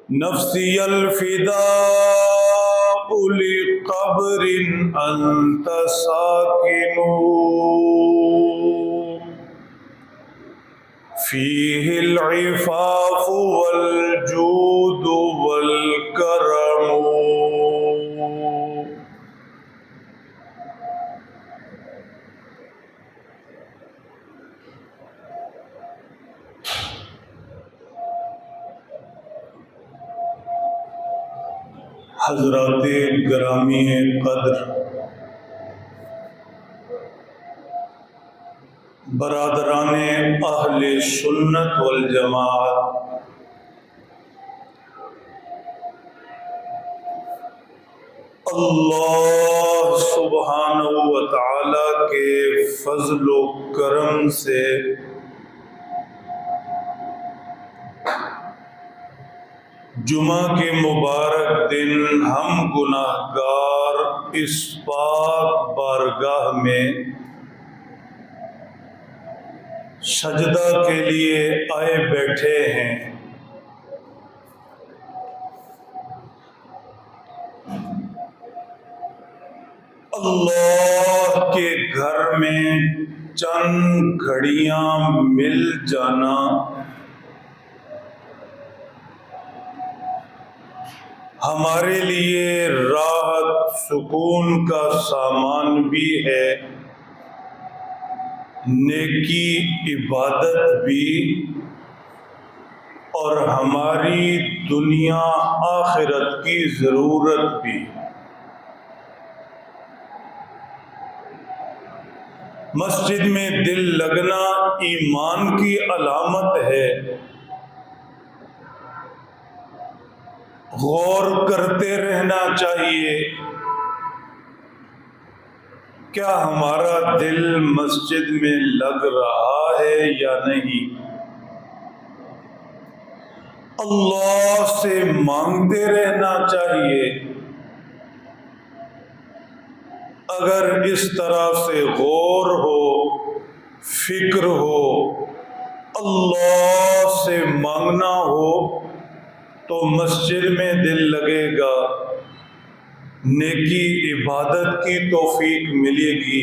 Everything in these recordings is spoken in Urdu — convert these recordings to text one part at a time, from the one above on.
نفسی الفداء لقبر انت ساکن فیہ العفاف والجود والکرم. حضرات گرامی قدر، برادران اہل سنت والجماعت، اللہ سبحانہ و تعالی کے فضل و کرم سے جمعہ کے مبارک دن ہم گناہگار اس پاک بارگاہ میں سجدہ کے لیے آئے بیٹھے ہیں. اللہ کے گھر میں چند گھڑیاں مل جانا ہمارے لیے راحت سکون کا سامان بھی ہے، نیکی عبادت بھی، اور ہماری دنیا آخرت کی ضرورت بھی. مسجد میں دل لگنا ایمان کی علامت ہے. غور کرتے رہنا چاہیے، کیا ہمارا دل مسجد میں لگ رہا ہے یا نہیں؟ اللہ سے مانگتے رہنا چاہیے. اگر اس طرح سے غور ہو، فکر ہو، اللہ سے مانگنا ہو تو مسجد میں دل لگے گا، نیکی عبادت کی توفیق ملے گی.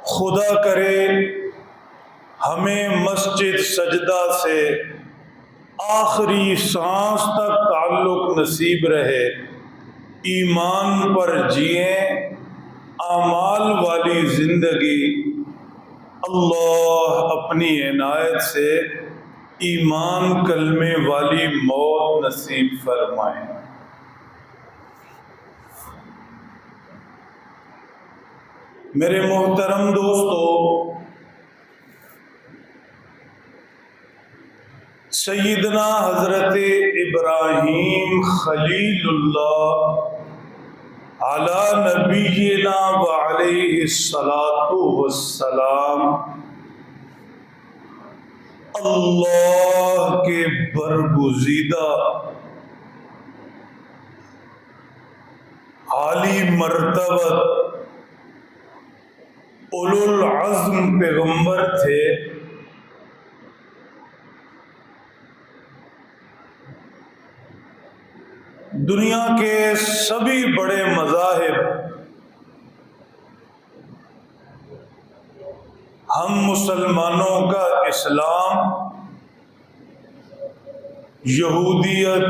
خدا کرے ہمیں مسجد سجدہ سے آخری سانس تک تعلق نصیب رہے، ایمان پر جئیں، اعمال والی زندگی. اللہ اپنی عنایت سے ایمان کلمے والی موت نصیب فرمائیں. میرے محترم دوستو، سیدنا حضرت ابراہیم خلیل اللہ علی نبینا وعلیہ الصلاۃ والسلام اللہ کے برگزیدہ عالی مرتبت اولو العزم پیغمبر تھے. دنیا کے سبھی بڑے مذاہب ہم مسلمانوں کا اسلام، یہودیت،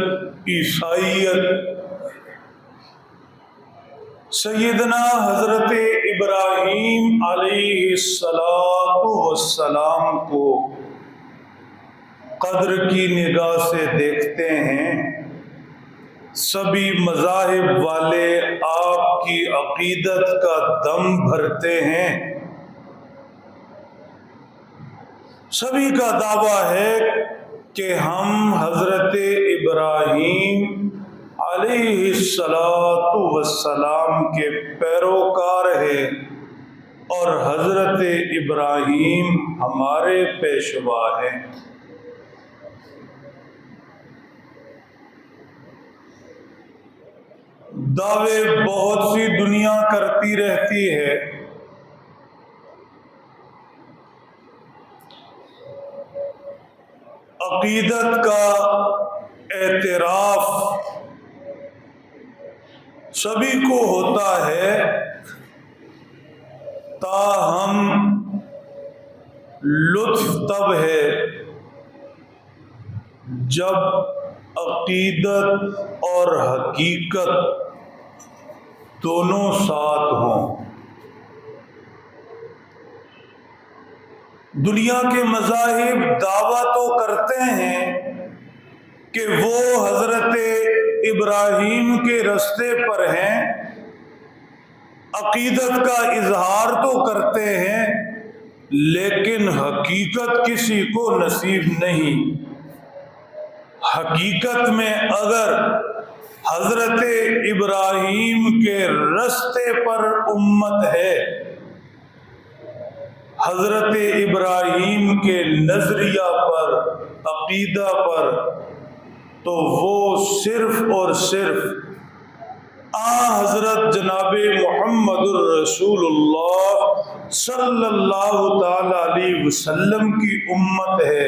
عیسائیت، سیدنا حضرت ابراہیم علیہ السلام کو قدر کی نگاہ سے دیکھتے ہیں. سبھی مذاہب والے آپ کی عقیدت کا دم بھرتے ہیں. سبھی کا دعویٰ ہے کہ ہم حضرت ابراہیم علیہ السلام کے پیروکار ہیں اور حضرت ابراہیم ہمارے پیشوا ہیں. دعوے بہت سی دنیا کرتی رہتی ہے، عقیدت کا اعتراف سبھی کو ہوتا ہے، تاہم لطف تب ہے جب عقیدت اور حقیقت دونوں ساتھ ہوں۔ دنیا کے مذاہب دعویٰ تو کرتے ہیں کہ وہ حضرت ابراہیم کے رستے پر ہیں، عقیدت کا اظہار تو کرتے ہیں، لیکن حقیقت کسی کو نصیب نہیں۔ حقیقت میں اگر حضرت ابراہیم کے رستے پر امت ہے، حضرت ابراہیم کے نظریہ پر، عقیدہ پر، تو وہ صرف اور صرف حضرت جناب محمد الرسول اللہ صلی اللہ تعالی علیہ وسلم کی امت ہے،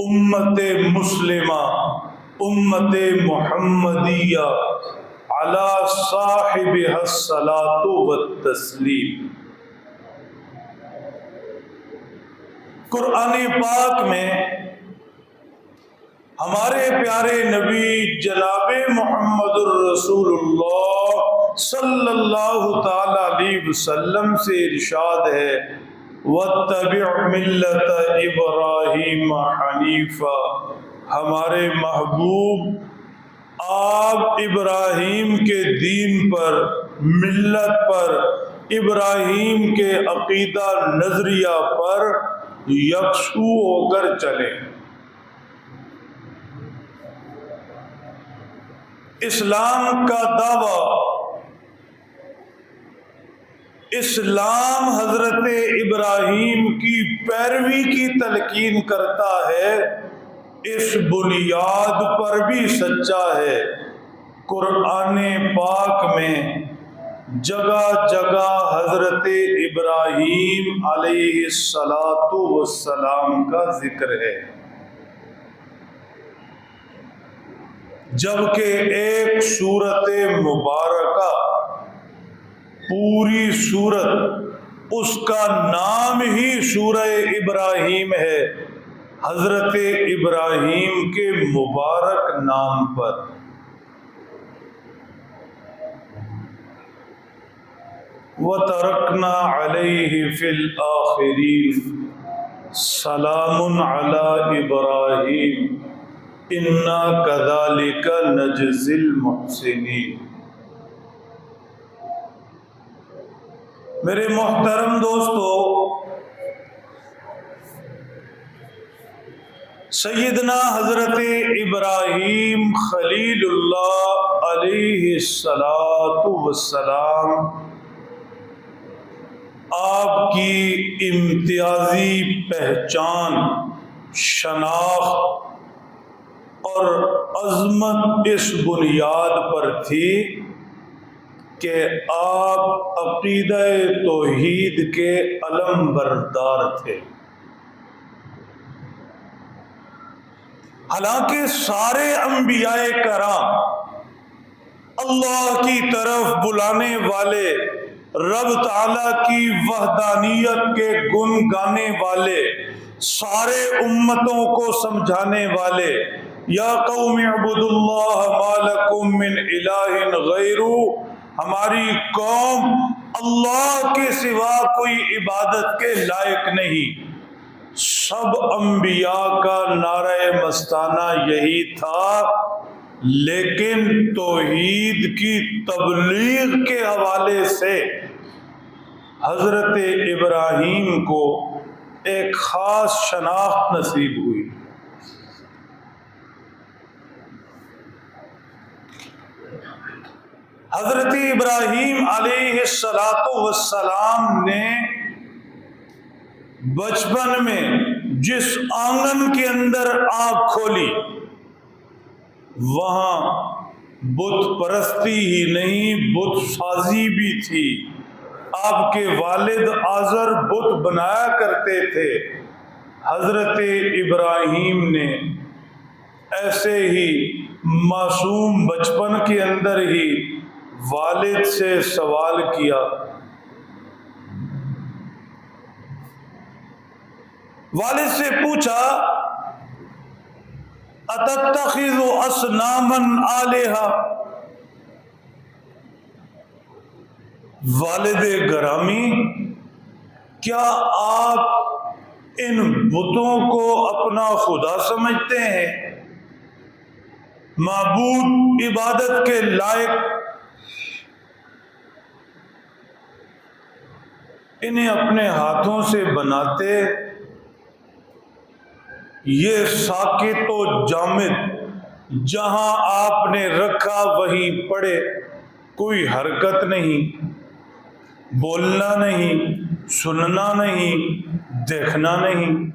امت مسلمہ، امت محمدیہ علی صاحبہ الصلاۃ والتسلیم۔ قرآن پاک میں ہمارے پیارے نبی جناب محمد الرسول اللہ صلی اللہ تعالی علیہ وسلم سے ارشاد ہے، وَاتَّبِعْ مِلَّةَ إِبْرَاهِيمَ حَنِيفًا۔ ہمارے محبوب آپ ابراہیم کے دین پر، ملت پر، ابراہیم کے عقیدہ نظریہ پر یکسو ہو کر چلیں۔ اسلام کا دعویٰ، اسلام حضرت ابراہیم کی پیروی کی تلقین کرتا ہے، اس بنیاد پر بھی سچا ہے۔ قرآن پاک میں جگہ جگہ حضرت ابراہیم علیہ الصلاۃ والسلام کا ذکر ہے، جبکہ ایک سورت مبارکہ، پوری سورت، اس کا نام ہی سورہ ابراہیم ہے، حضرت ابراہیم کے مبارک نام پر۔ وَتَرَكْنَا عَلَيْهِ فِي الْآخِرِينَ سَلَامٌ عَلَى إِبْرَاهِيمَ إِنَّا كَذَلِكَ نَجْزِي الْمُحْسِنِينَ۔ میرے محترم دوستو، سیدنا حضرت ابراہیم خلیل اللہ علیہ الصلاۃ والسلام آپ کی امتیازی پہچان، شناخت اور عظمت اس بنیاد پر تھی کہ آپ عقیدہ توحید کے علم بردار تھے۔ حالانکہ سارے انبیاء کرام اللہ کی طرف بلانے والے، رب تعالیٰ کی وحدانیت کے گن گانے والے، سارے امتوں کو سمجھانے والے، یا قوم اعبدوا اللہ ما لکم من الہ غیرہ، ہماری قوم اللہ کے سوا کوئی عبادت کے لائق نہیں۔ سب انبیاء کا نعرہ مستانہ یہی تھا، لیکن توحید کی تبلیغ کے حوالے سے حضرت ابراہیم کو ایک خاص شناخت نصیب ہوئی۔ حضرت ابراہیم علیہ السلام نے بچپن میں جس آنگن کے اندر آنکھ کھولی، وہاں بت پرستی ہی نہیں، بت سازی بھی تھی۔ آپ کے والد آزر بت بنایا کرتے تھے۔ حضرت ابراہیم نے ایسے ہی معصوم بچپن کے اندر ہی والد سے سوال کیا، والد سے پوچھا اتتخذ اصناما آلہہ، والد گرامی کیا آپ ان بتوں کو اپنا خدا سمجھتے ہیں، معبود عبادت کے لائق؟ انہیں اپنے ہاتھوں سے بناتے، یہ ساکت و جامد جہاں آپ نے رکھا وہیں پڑے، کوئی حرکت نہیں، بولنا نہیں، سننا نہیں، دیکھنا نہیں۔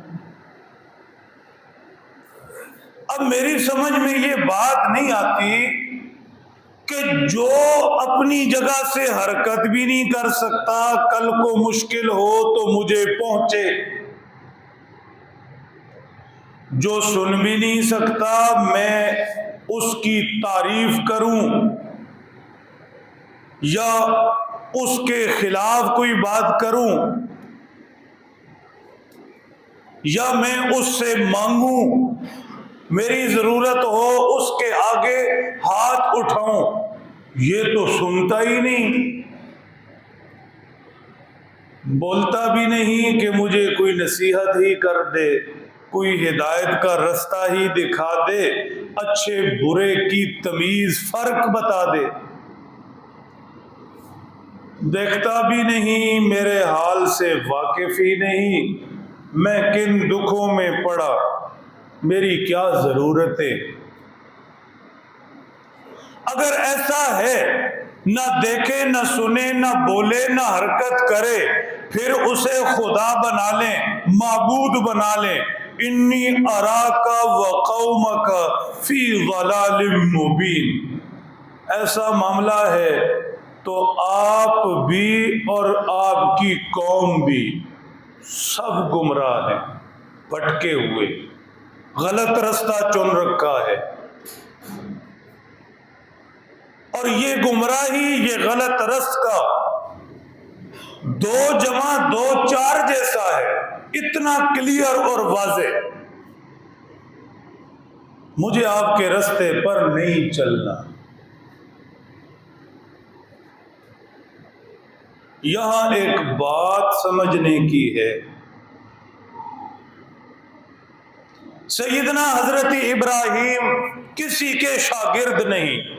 اب میری سمجھ میں یہ بات نہیں آتی کہ جو اپنی جگہ سے حرکت بھی نہیں کر سکتا، کل کو مشکل ہو تو مجھے پہنچے، جو سن بھی نہیں سکتا میں اس کی تعریف کروں یا اس کے خلاف کوئی بات کروں یا میں اس سے مانگوں، میری ضرورت ہو اس کے آگے ہاتھ اٹھاؤں، یہ تو سنتا ہی نہیں، بولتا بھی نہیں کہ مجھے کوئی نصیحت ہی کر دے، کوئی ہدایت کا رستہ ہی دکھا دے، اچھے برے کی تمیز فرق بتا دے، دیکھتا بھی نہیں، میرے حال سے واقف ہی نہیں، میں کن دکھوں میں پڑا، میری کیا ضرورت ہے؟ اگر ایسا ہے، نہ دیکھے، نہ سنے، نہ بولے، نہ حرکت کرے، پھر اسے خدا بنا لیں، معبود بنا لیں، انی اراک وقومک فی ضلال مبین، ایسا معاملہ ہے تو آپ بھی اور آپ کی قوم بھی سب گمراہ ہیں، بھٹکے ہوئے، غلط رستہ چن رکھا ہے، اور یہ گمراہی، یہ غلط رستہ 2 جمع 2 4 جیسا ہے، اتنا کلیئر اور واضح، مجھے آپ کے رستے پر نہیں چلنا۔ یہاں ایک بات سمجھنے کی ہے، سیدنا حضرت ابراہیم کسی کے شاگرد نہیں،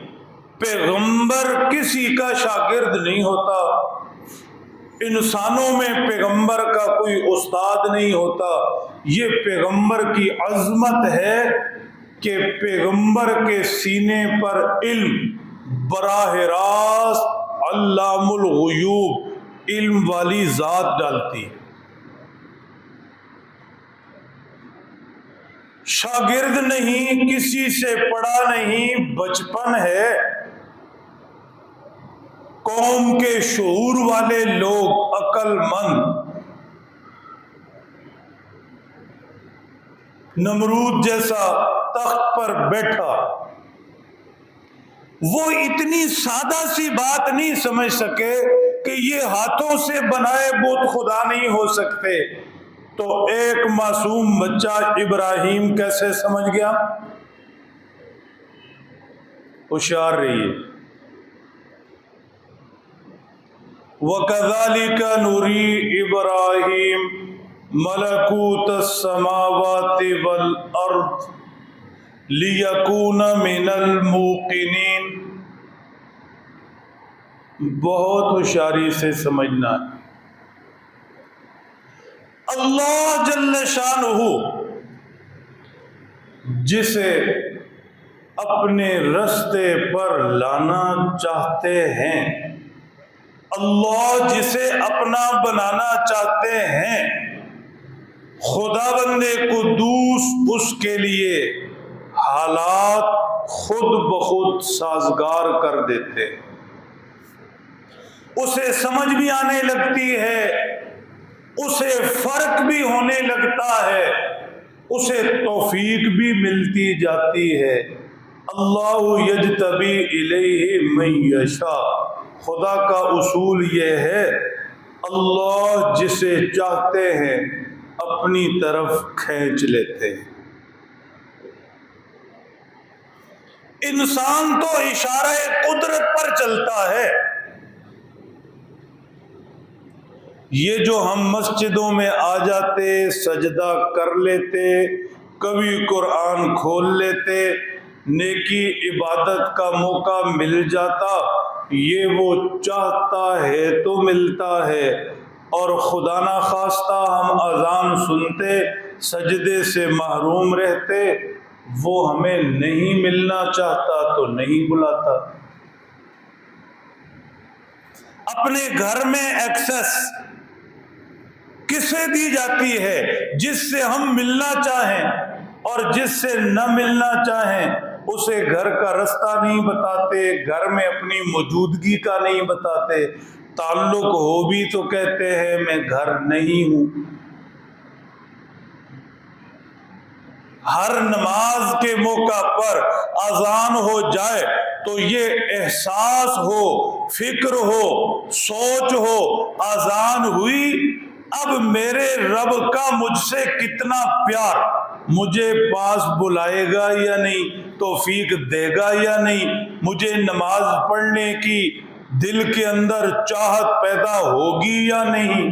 پیغمبر کسی کا شاگرد نہیں ہوتا، انسانوں میں پیغمبر کا کوئی استاد نہیں ہوتا، یہ پیغمبر کی عظمت ہے کہ پیغمبر کے سینے پر علم براہ راست علام الغیوب علم والی ذات ڈالتی، شاگرد نہیں، کسی سے پڑھا نہیں، بچپن ہے، قوم کے شعور والے لوگ، عقل مند، نمرود جیسا تخت پر بیٹھا، وہ اتنی سادہ سی بات نہیں سمجھ سکے کہ یہ ہاتھوں سے بنائے بت خدا نہیں ہو سکتے، تو ایک معصوم بچہ ابراہیم کیسے سمجھ گیا؟ ہوشیار رہیے۔ وَكَذَلِكَ نُرِي إِبْرَاهِيمَ مَلَكُوتَ السَّمَاوَاتِ وَالْأَرْضِ لِيَكُونَ مِنَ الْمُوقِنِينَ، بہت ہوشیاری سے سمجھنا ہے۔ اللہ جل شانہ جسے اپنے رستے پر لانا چاہتے ہیں، اللہ جسے اپنا بنانا چاہتے ہیں، خدا بند قدوس اس کے لیے حالات خود بخود سازگار کر دیتے، اسے سمجھ بھی آنے لگتی ہے، اسے فرق بھی ہونے لگتا ہے اسے توفیق بھی ملتی جاتی ہے۔ اللہ یجتبی الیہ من یشاء، خدا کا اصول یہ ہے اللہ جسے چاہتے ہیں اپنی طرف کھینچ لیتے ہیں۔ انسان تو اشارہ قدرت پر چلتا ہے۔ یہ جو ہم مسجدوں میں آ جاتے، سجدہ کر لیتے، کبھی قرآن کھول لیتے، نیکی عبادت کا موقع مل جاتا، یہ وہ چاہتا ہے تو ملتا ہے، اور خدا نہ خواستہ ہم اذان سنتے سجدے سے محروم رہتے، وہ ہمیں نہیں ملنا چاہتا تو نہیں بلاتا۔ اپنے گھر میں ایکسس کسے دی جاتی ہے؟ جس سے ہم ملنا چاہیں، اور جس سے نہ ملنا چاہیں اسے گھر کا رستہ نہیں بتاتے، گھر میں اپنی موجودگی کا نہیں بتاتے، تعلق ہو بھی تو کہتے ہیں میں گھر نہیں ہوں۔ ہر نماز کے موقع پر اذان ہو جائے تو یہ احساس ہو، فکر ہو، سوچ ہو، اذان ہوئی، اب میرے رب کا مجھ سے کتنا پیار، مجھے پاس بلائے گا یا نہیں، توفیق دے گا یا نہیں، مجھے نماز پڑھنے کی دل کے اندر چاہت پیدا ہوگی یا نہیں۔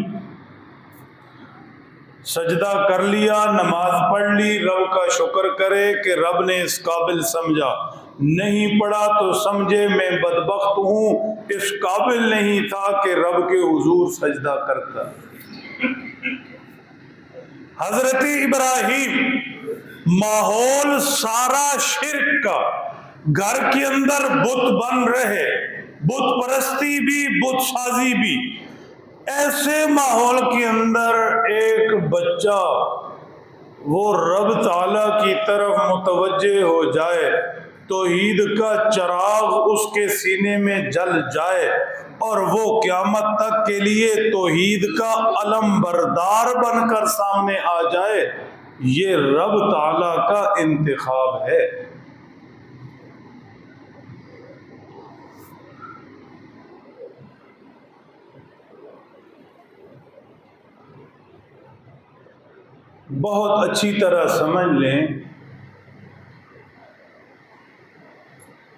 سجدہ کر لیا، نماز پڑھ لی، رب کا شکر کرے کہ رب نے اس قابل سمجھا، نہیں پڑھا تو سمجھے میں بدبخت ہوں، اس قابل نہیں تھا کہ رب کے حضور سجدہ کرتا۔ حضرت ابراہیم ماحول سارا شرک کا، گھر کے اندر بت بن رہے، بت پرستی بھی، بت سازی بھی، ایسے ماحول کے اندر ایک بچہ وہ رب تعالیٰ کی طرف متوجہ ہو جائے، توحید کا چراغ اس کے سینے میں جل جائے، اور وہ قیامت تک کے لیے توحید کا علم بردار بن کر سامنے آ جائے، یہ رب تعالیٰ کا انتخاب ہے۔ بہت اچھی طرح سمجھ لیں،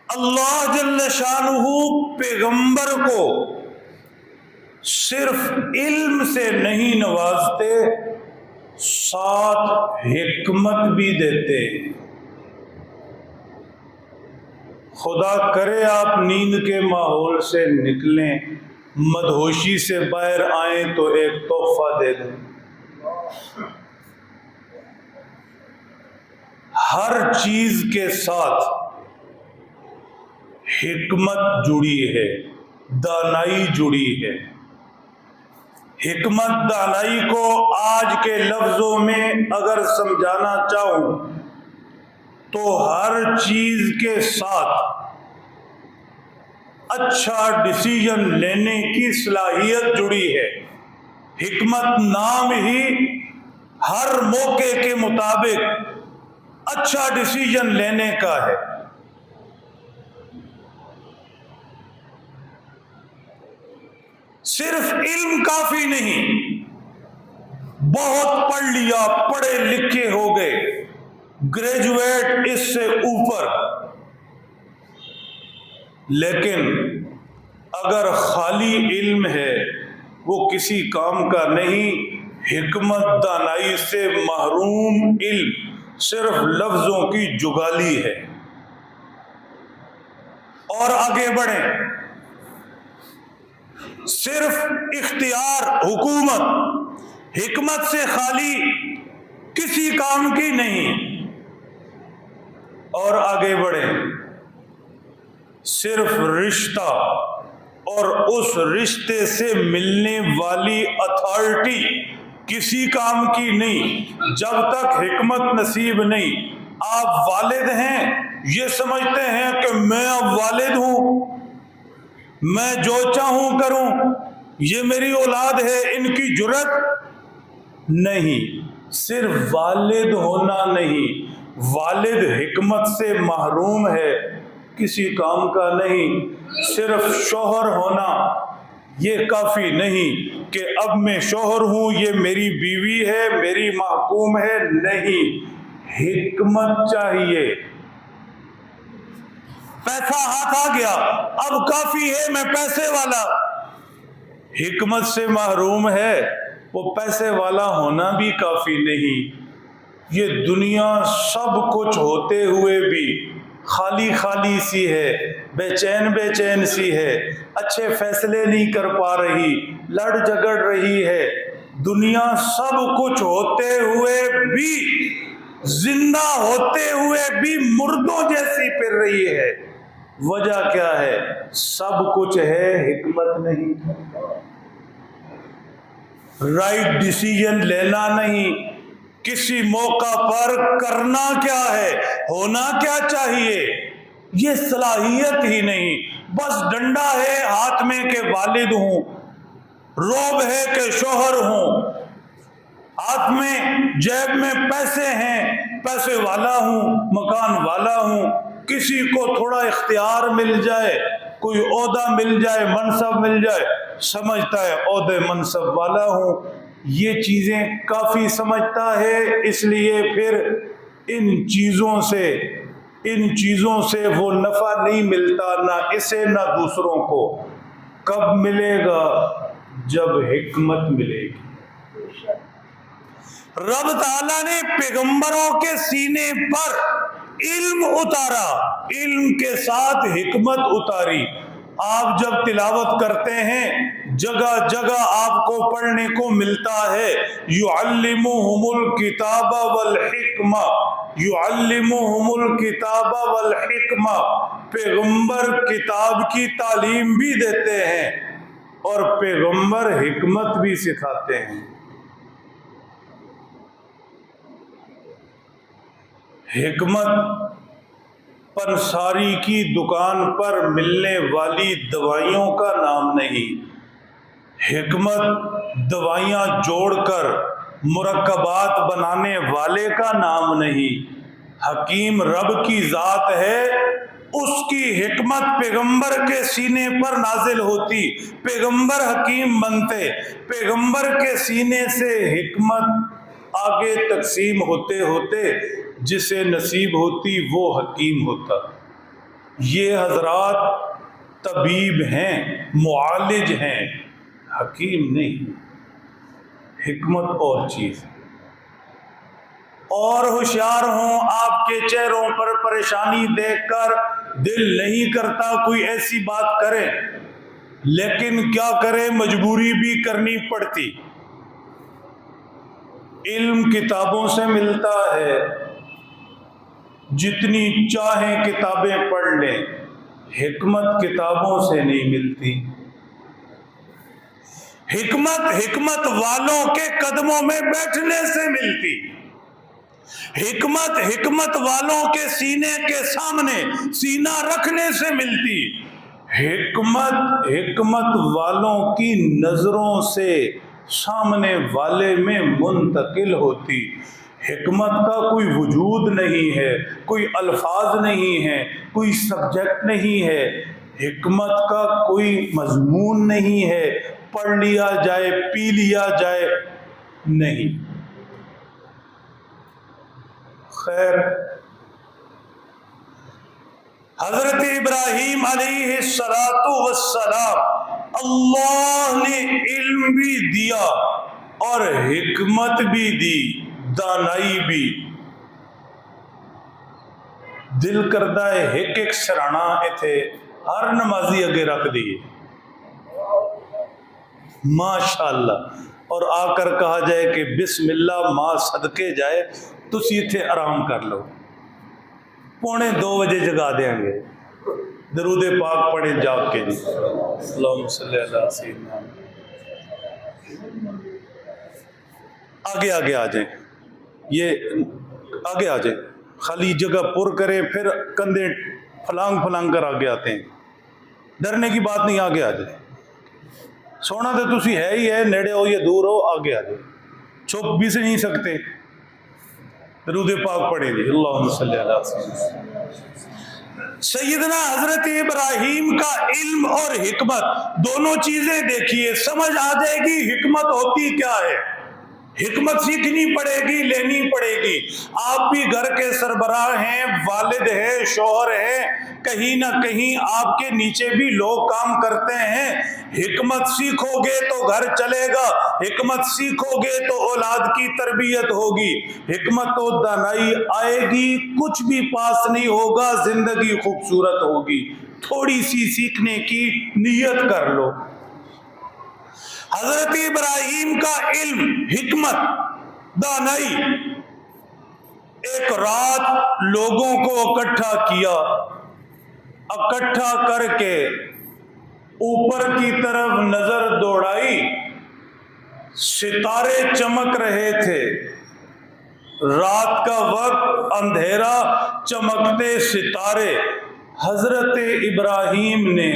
اللہ جل شانہ پیغمبر کو صرف علم سے نہیں نوازتے، ساتھ حکمت بھی دیتے۔ خدا کرے آپ نیند کے ماحول سے نکلیں، مدہوشی سے باہر آئیں تو ایک تحفہ دے دیں۔ ہر چیز کے ساتھ حکمت جڑی ہے، دانائی جڑی ہے۔ حکمت دانائی کو آج کے لفظوں میں اگر سمجھانا چاہوں تو ہر چیز کے ساتھ اچھا ڈیسیژن لینے کی صلاحیت جڑی ہے۔ حکمت نام ہی ہر موقع کے مطابق اچھا ڈیسیژن لینے کا ہے۔ صرف علم کافی نہیں، بہت پڑھ لیا، پڑھے لکھے ہو گئے، گریجویٹ اس سے اوپر، لیکن اگر خالی علم ہے وہ کسی کام کا نہیں۔ حکمت دانائی سے محروم علم صرف لفظوں کی جگالی ہے۔ اور آگے بڑھیں، صرف اختیار، حکومت حکمت سے خالی کسی کام کی نہیں۔ اور آگے بڑھیں، صرف رشتہ اور اس رشتے سے ملنے والی اتھارٹی کسی کام کی نہیں، جب تک حکمت نصیب نہیں۔ آپ والد ہیں، یہ سمجھتے ہیں کہ میں اب والد ہوں، میں جو چاہوں کروں، یہ میری اولاد ہے، ان کی جرت نہیں۔ صرف والد ہونا نہیں، والد حکمت سے محروم ہے، کسی کام کا نہیں۔ صرف شوہر ہونا یہ کافی نہیں کہ اب میں شوہر ہوں، یہ میری بیوی ہے، میری محکوم ہے، نہیں، حکمت چاہیے۔ پیسہ ہاتھ آ گیا، اب کافی ہے، میں پیسے والا، حکمت سے محروم ہے، وہ پیسے والا ہونا بھی کافی نہیں۔ یہ دنیا سب کچھ ہوتے ہوئے بھی خالی خالی سی ہے، بے چین سی ہے، اچھے فیصلے نہیں کر پا رہی، لڑ جھگڑ رہی ہے۔ دنیا سب کچھ ہوتے ہوئے بھی، زندہ ہوتے ہوئے بھی مردوں جیسی پھر رہی ہے۔ وجہ کیا ہے؟ سب کچھ ہے، حکمت نہیں، رائٹ ڈیسیژن لینا نہیں، کسی موقع پر کرنا کیا ہے، ہونا کیا چاہیے، یہ صلاحیت ہی نہیں۔ بس ڈنڈا ہے ہاتھ میں کہ والد ہوں، روب ہے کہ شوہر ہوں، ہاتھ میں جیب میں پیسے ہیں، پیسے والا ہوں، مکان والا ہوں، کسی کو تھوڑا اختیار مل جائے، کوئی عہدہ مل جائے، منصب مل جائے، سمجھتا ہے عہدے منصب والا ہوں، یہ چیزیں کافی سمجھتا ہے۔ اس لیے پھر ان چیزوں سے وہ نفع نہیں ملتا، نہ اسے نہ دوسروں کو۔ کب ملے گا؟ جب حکمت ملے گی۔ رب تعالیٰ نے پیغمبروں کے سینے پر علم اتارا، علم کے ساتھ حکمت اتاری۔ آپ جب تلاوت کرتے ہیں جگہ جگہ آپ کو پڑھنے کو ملتا ہے یعلمہم الکتاب والحکمہ، یعلمہم الکتاب والحکمہ، پیغمبر کتاب کی تعلیم بھی دیتے ہیں اور پیغمبر حکمت بھی سکھاتے ہیں۔ حکمت پنساری کی دکان پر ملنے والی دوائیوں کا نام نہیں، حکمت دوائیاں جوڑ کر مرکبات بنانے والے کا نام نہیں۔ حکیم رب کی ذات ہے، اس کی حکمت پیغمبر کے سینے پر نازل ہوتی، پیغمبر حکیم بنتے، پیغمبر کے سینے سے حکمت آگے تقسیم ہوتے ہوتے جسے نصیب ہوتی وہ حکیم ہوتا۔ یہ حضرات طبیب ہیں، معالج ہیں، حکیم نہیں۔ حکمت اور چیز ہے۔ اور ہوشیار ہوں، آپ کے چہروں پر پریشانی دیکھ کر دل نہیں کرتا کوئی ایسی بات کرے، لیکن کیا کرے، مجبوری بھی کرنی پڑتی۔ علم کتابوں سے ملتا ہے، جتنی چاہیں کتابیں پڑھ لیں، حکمت کتابوں سے نہیں ملتی۔ حکمت والوں کے قدموں میں بیٹھنے سے ملتی، حکمت والوں کے سینے کے سامنے سینہ رکھنے سے ملتی، حکمت والوں کی نظروں سے سامنے والے میں منتقل ہوتی۔ حکمت کا کوئی وجود نہیں ہے، کوئی الفاظ نہیں ہے، کوئی سبجیکٹ نہیں ہے، حکمت کا کوئی مضمون نہیں ہے، پڑھ لیا جائے پی لیا جائے، نہیں۔ خیر، حضرت ابراہیم علیہ السلام اللہ نے علم بھی دیا اور حکمت بھی دی، دانائی بھی۔ دل کرتا ہے ایک سرانا اتھے ہر نمازی اگے رکھ دیے، ماشاءاللہ، اور آ کر کہا جائے کہ بسم اللہ ماں صدقے جائے، تسی اتھے آرام کر لو، 1:45 بجے جگا دیں گے، درود پاک پڑھیں جاگ کے جی، اللہم صلی اللہ سیدنا۔ آگے آ جائیں، یہ آگے آ جائیں، خالی جگہ پر کریں، پھر کندھے پھلانگ کر آگے آتے ہیں، ڈرنے کی بات نہیں، آگے آ جائیں۔ سونا تو تسی ہے ہی ہے، نیڑے ہو یا دور ہو، آگے آ جائیں، چھپ بھی سے نہیں سکتے۔ درود پاک پڑھیں گے، اللہم صلی اللہ علیہ وسلم۔ سیدنا حضرت ابراہیم کا علم اور حکمت دونوں چیزیں دیکھیے، سمجھ آ جائے گی حکمت ہوتی کیا ہے۔ حکمت سیکھنی پڑے گی، لینی پڑے گی۔ آپ بھی گھر کے سربراہ ہیں، والد ہیں، شوہر ہیں، کہیں نہ کہیں آپ کے نیچے بھی لوگ کام کرتے ہیں۔ حکمت سیکھو گے تو گھر چلے گا، حکمت سیکھو گے تو اولاد کی تربیت ہوگی، حکمت و دانائی آئے گی، کچھ بھی پاس نہیں ہوگا، زندگی خوبصورت ہوگی۔ تھوڑی سی سیکھنے کی نیت کر لو۔ حضرت ابراہیم کا علم، حکمت، دانائی، ایک رات لوگوں کو اکٹھا کیا، اکٹھا کر کے اوپر کی طرف نظر دوڑائی، ستارے چمک رہے تھے، رات کا وقت، اندھیرا، چمکتے ستارے۔ حضرت ابراہیم نے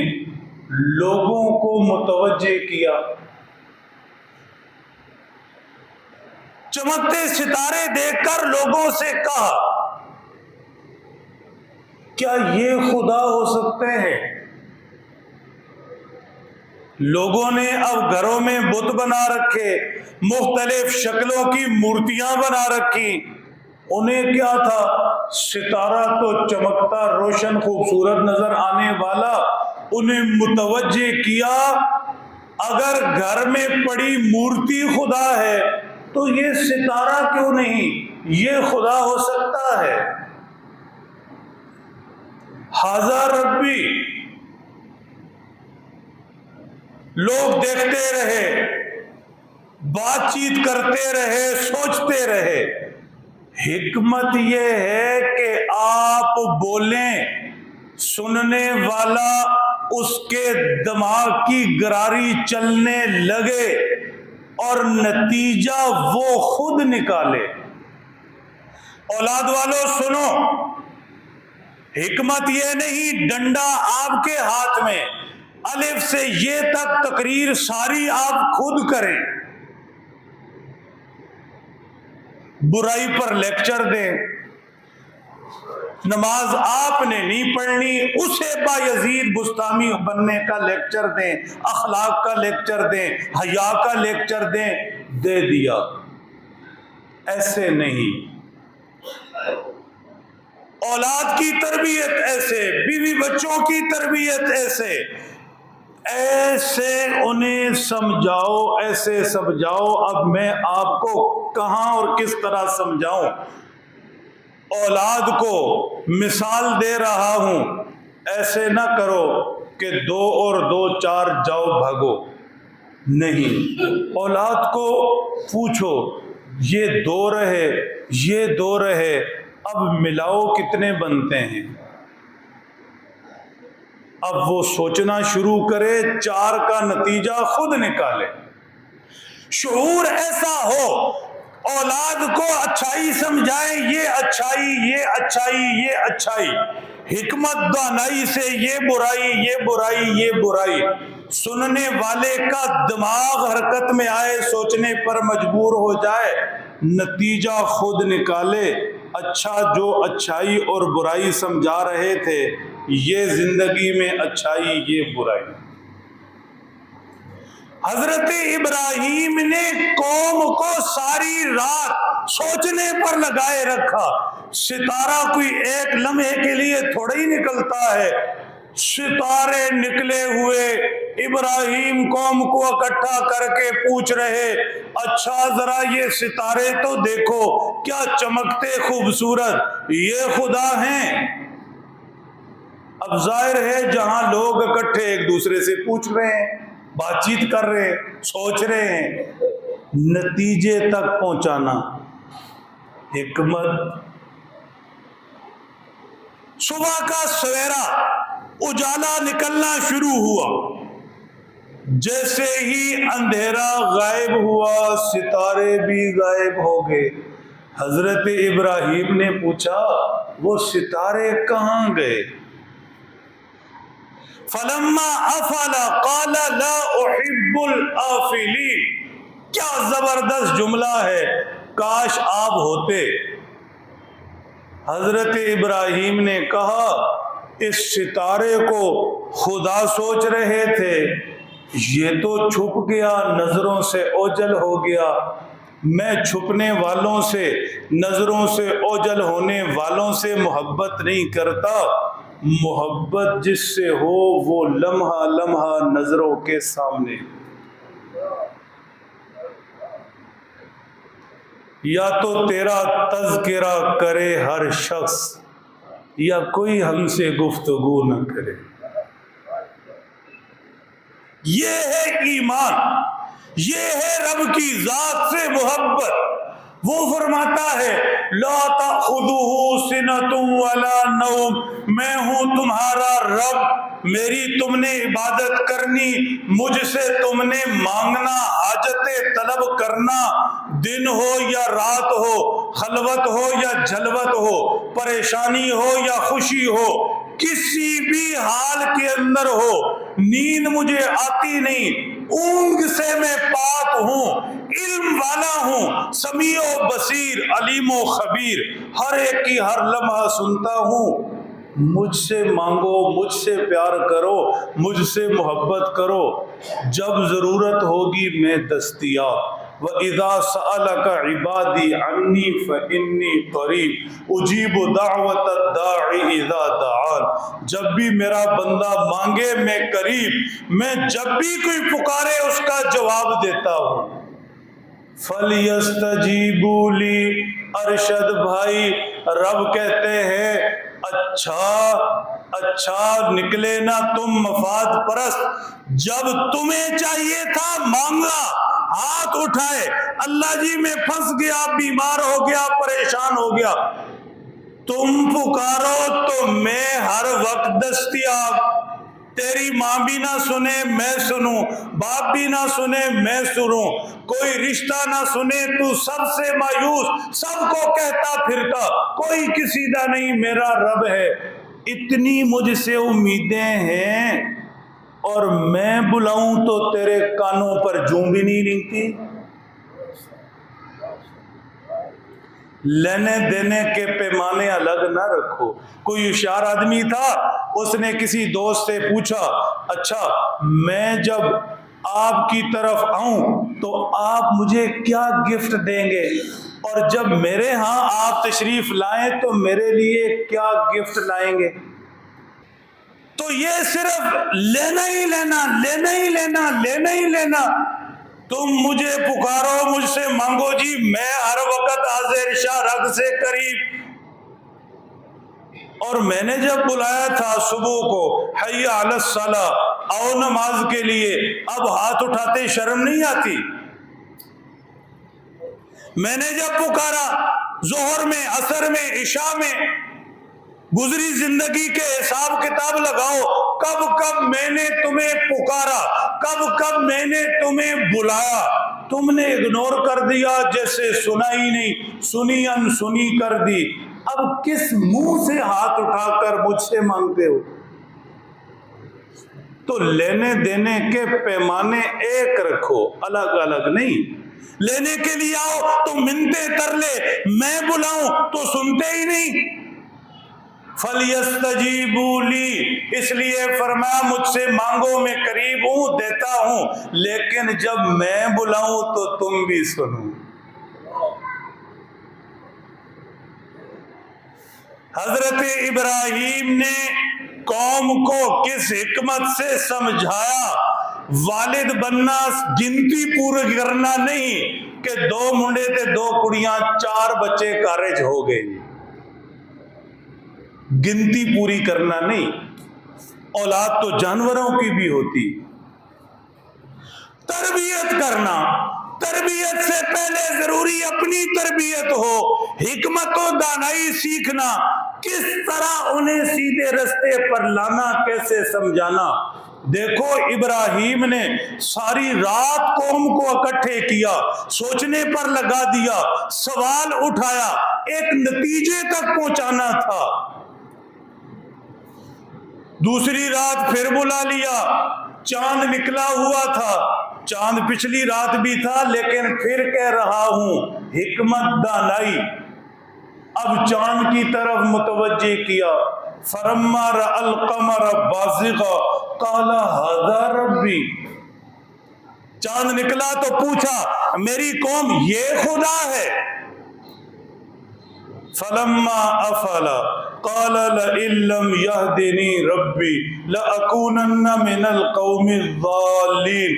لوگوں کو متوجہ کیا، چمکتے ستارے دیکھ کر لوگوں سے کہا، کیا یہ خدا ہو سکتے ہیں؟ لوگوں نے اب گھروں میں بت بنا رکھے، مختلف شکلوں کی مورتیاں بنا رکھی۔ انہیں کیا تھا، ستارہ تو چمکتا، روشن، خوبصورت نظر آنے والا، انہیں متوجہ کیا اگر گھر میں پڑی مورتی خدا ہے تو یہ ستارہ کیوں نہیں، یہ خدا ہو سکتا ہے۔ ھذا ربی، لوگ دیکھتے رہے، بات چیت کرتے رہے، سوچتے رہے۔ حکمت یہ ہے کہ آپ بولیں، سننے والا اس کے دماغ کی گراری چلنے لگے اور نتیجہ وہ خود نکالے۔ اولاد والوں سنو، حکمت یہ نہیں ڈنڈا آپ کے ہاتھ میں، الف سے یہ تک تقریر ساری آپ خود کریں، برائی پر لیکچر دیں، نماز آپ نے نہیں پڑھنی، اسے بایزید بستامی بننے کا لیکچر دیں، اخلاق کا لیکچر دیں، حیا کا لیکچر دیں، دے دیا۔ ایسے نہیں، اولاد کی تربیت ایسے، بیوی بچوں کی تربیت ایسے، ایسے انہیں سمجھاؤ، ایسے سمجھاؤ۔ اب میں آپ کو کہاں اور کس طرح سمجھاؤں؟ اولاد کو مثال دے رہا ہوں، ایسے نہ کرو کہ 2 اور 2 4 جاؤ بھاگو، نہیں، اولاد کو پوچھو، یہ 2 رہے، یہ 2 رہے، اب ملاؤ کتنے بنتے ہیں؟ اب وہ سوچنا شروع کرے، 4 کا نتیجہ خود نکالے۔ شعور ایسا ہو، اولاد کو اچھائی سمجھائے، یہ اچھائی، یہ اچھائی، یہ اچھائی، حکمت دانائی سے یہ برائی، یہ برائی، یہ برائی، سننے والے کا دماغ حرکت میں آئے، سوچنے پر مجبور ہو جائے، نتیجہ خود نکالے۔ اچھا جو اچھائی اور برائی سمجھا رہے تھے، یہ زندگی میں اچھائی، یہ برائی۔ حضرت ابراہیم نے قوم کو ساری رات سوچنے پر لگائے رکھا۔ ستارہ کوئی ایک لمحے کے لیے تھوڑا ہی نکلتا ہے، ستارے نکلے ہوئے، ابراہیم قوم کو اکٹھا کر کے پوچھ رہے، اچھا ذرا یہ ستارے تو دیکھو، کیا چمکتے خوبصورت، یہ خدا ہیں؟ اب ظاہر ہے جہاں لوگ اکٹھے ایک دوسرے سے پوچھ رہے ہیں، بات چیت کر رہے ہیں، سوچ رہے ہیں، نتیجے تک پہنچانا حکمت۔ صبح کا سویرا، اجالا نکلنا شروع ہوا، جیسے ہی اندھیرا غائب ہوا، ستارے بھی غائب ہو گئے۔ حضرت ابراہیم نے پوچھا، وہ ستارے کہاں گئے؟ فلما افل قال لا احب الافلین۔ کیا زبردست جملہ ہے، کاش آپ ہوتے حضرت ابراہیم نے کہا اس ستارے کو خدا سوچ رہے تھے، یہ تو چھپ گیا، نظروں سے اوجھل ہو گیا۔ میں چھپنے والوں سے، نظروں سے اوجھل ہونے والوں سے محبت نہیں کرتا، محبت جس سے ہو وہ لمحہ لمحہ نظروں کے سامنے۔ یا تو تیرا تذکرہ کرے ہر شخص، یا کوئی ہم سے گفتگو نہ کرے۔ یہ ہے ایمان، یہ ہے رب کی ذات سے محبت۔ وہ فرماتا ہے لا تأخذہ سنۃ ولا نوم، میں ہوں تمہارا رب، میری تم نے عبادت کرنی، مجھ سے تم نے مانگنا، حاجتیں طلب کرنا، دن ہو یا رات ہو، خلوت ہو یا جلوت ہو، پریشانی ہو یا خوشی ہو، کسی بھی حال کے اندر ہو، نیند مجھے آتی نہیں، اونگ سے میں پاک ہوں، علم والا ہوں، سمیع و بصیر، علیم و خبیر، ہر ایک کی ہر لمحہ سنتا ہوں۔ مجھ سے مانگو، مجھ سے پیار کرو، مجھ سے محبت کرو، جب ضرورت ہوگی میں دستیاب۔ وَإِذَا سَأَلَكَ عِبَادِي عَنِّي فَإِنِّي قَرِيبٌ أُجِيبُ دَعْوَةَ الدَّاعِ إِذَا دَعَانِ، جب بھی میرا بندہ مانگے میں قریب، میں جب بھی کوئی پکارے اس کا جواب دیتا ہوں۔ فَلْيَسْتَجِيبُوا لِي، ارشد بھائی رب کہتے ہیں اچھا نکلے نا تم مفاد پرست، جب تمہیں چاہیے تھا مانگا، ہاتھ اٹھائے، اللہ جی میں پھنس گیا، بیمار ہو گیا، پریشان ہو گیا، تم پکارو تو میں ہر وقت دستیاب۔ تیری ماں بھی نہ سنے میں سنوں، باپ بھی نہ سنے میں سنوں، کوئی رشتہ نہ سنے تو سب سے مایوس، سب کو کہتا پھرتا، کوئی کسی دا نہیں، میرا رب ہے۔ اتنی مجھ سے امیدیں ہیں اور میں بلاؤں تو تیرے کانوں پر جوں بھی نہیں رینگتی۔ لینے دینے کے پیمانے الگ نہ رکھو۔ کوئی ہوشیار آدمی تھا، اس نے کسی دوست سے پوچھا اچھا میں جب آپ کی طرف آؤں تو آپ مجھے کیا گفٹ دیں گے، اور جب میرے ہاں آپ تشریف لائیں تو میرے لیے کیا گفٹ لائیں گے؟ تو یہ صرف لینا ہی لینا، لینا ہی لینا، لینا ہی لینا۔ تم مجھے پکارو، مجھ سے مانگو جی، میں ہر وقت حاضر شاہ رگ سے قریب۔ اور میں نے جب بلایا تھا صبح کو حی علی الصلاۃ، آؤ نماز کے لیے، اب ہاتھ اٹھاتے شرم نہیں آتی؟ میں نے جب پکارا ظہر میں، عصر میں، عشاء میں، گزری زندگی کے حساب کتاب لگاؤ، کب کب میں نے تمہیں پکارا، کب کب میں نے تمہیں بلایا، تم نے اگنور کر دیا جیسے سنا ہی نہیں، سنی انسنی کر دی۔ اب کس منہ سے ہاتھ اٹھا کر مجھ سے مانگتے ہو؟ تو لینے دینے کے پیمانے ایک رکھو، الگ الگ نہیں۔ لینے کے لیے آؤ تو منتیں کر لے، میں بلاؤں تو سنتے ہی نہیں۔ فَلْيَسْتَجِيبُوا لِي، اس لیے فرمایا مجھ سے مانگو، میں قریب ہوں، دیتا ہوں، لیکن جب میں بلاؤں تو تم بھی سنو۔ حضرت ابراہیم نے قوم کو کس حکمت سے سمجھایا، والد بننا گنتی پوری کرنا نہیں کہ 2 منڈے تے 2 کڑیاں 4 بچے کارج ہو گئے، گنتی پوری کرنا نہیں۔ اولاد تو جانوروں کی بھی ہوتی، تربیت کرنا، تربیت سے پہلے ضروری اپنی تربیت ہو، حکمت و دانائی سیکھنا، کس طرح انہیں سیدھے رستے پر لانا، کیسے سمجھانا۔ دیکھو ابراہیم نے ساری رات قوم کو اکٹھے کیا، سوچنے پر لگا دیا، سوال اٹھایا، ایک نتیجے تک پہنچانا تھا۔ دوسری رات پھر بلا لیا، چاند نکلا ہوا تھا، چاند پچھلی رات بھی تھا لیکن پھر کہہ رہا ہوں، حکمت دانائی۔ اب چاند کی طرف متوجہ کیا، فلما رأى القمر بازغا قال هذا ربی، چاند نکلا تو پوچھا میری قوم یہ خدا ہے؟ فلما افل قال لئن لم يهدني ربي لأكونن من القوم الضالين،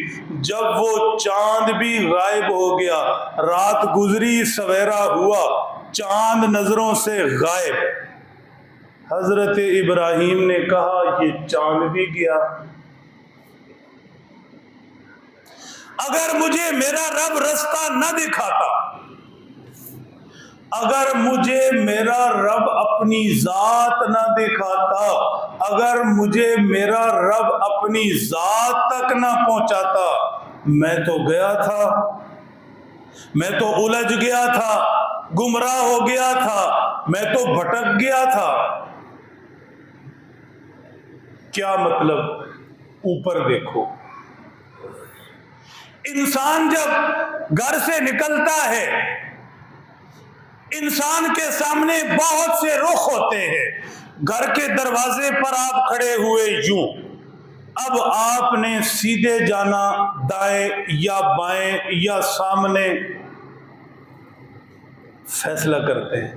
جب وہ چاند بھی غائب ہو گیا، رات گزری سویرا ہوا، چاند نظروں سے غائب، حضرت ابراہیم نے کہا یہ چاند بھی گیا، اگر مجھے میرا رب رستہ نہ دکھاتا، اگر مجھے میرا رب اپنی ذات نہ دکھاتا، اگر مجھے میرا رب اپنی ذات تک نہ پہنچاتا، میں تو گیا تھا، میں تو الجھ گیا تھا، گمراہ ہو گیا تھا، میں تو بھٹک گیا تھا۔ کیا مطلب؟ اوپر دیکھو، انسان جب گھر سے نکلتا ہے، انسان کے سامنے بہت سے رخ ہوتے ہیں، گھر کے دروازے پر آپ کھڑے ہوئے یوں، اب آپ نے سیدھے جانا، دائیں یا بائیں یا سامنے، فیصلہ کرتے ہیں۔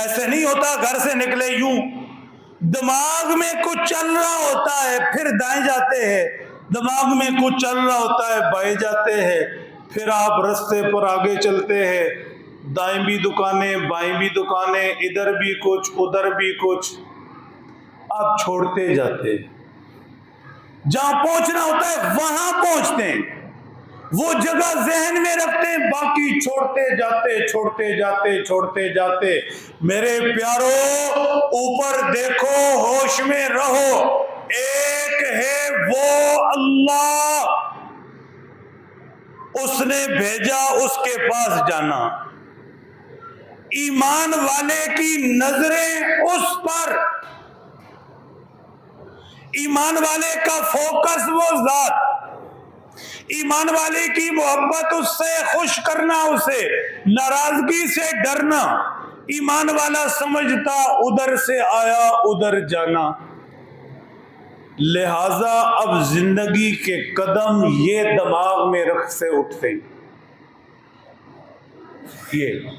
ایسے نہیں ہوتا گھر سے نکلے یوں، دماغ میں کچھ چل رہا ہوتا ہے پھر دائیں جاتے ہیں، دماغ میں کچھ چل رہا ہوتا ہے بائیں جاتے ہیں، پھر آپ رستے پر آگے چلتے ہیں، دائیں بھی دکانیں بائیں بھی دکانیں، ادھر بھی کچھ ادھر بھی کچھ، آپ چھوڑتے جاتے ہیں، جہاں پہنچنا ہوتا ہے وہاں پہنچتے ہیں، وہ جگہ ذہن میں رکھتے ہیں، باقی چھوڑتے جاتے چھوڑتے جاتے چھوڑتے جاتے۔ میرے پیارو، اوپر دیکھو، ہوش میں رہو، ایک ہے وہ اللہ، اس نے بھیجا، اس کے پاس جانا، ایمان والے کی نظریں اس پر، ایمان والے کا فوکس وہ ذات، ایمان والے کی محبت اس سے، خوش کرنا اسے، ناراضگی سے ڈرنا، ایمان والا سمجھتا ادھر سے آیا ادھر جانا۔ لہذا اب زندگی کے قدم یہ دماغ میں رکھ سے اٹھتے ہیں، یہ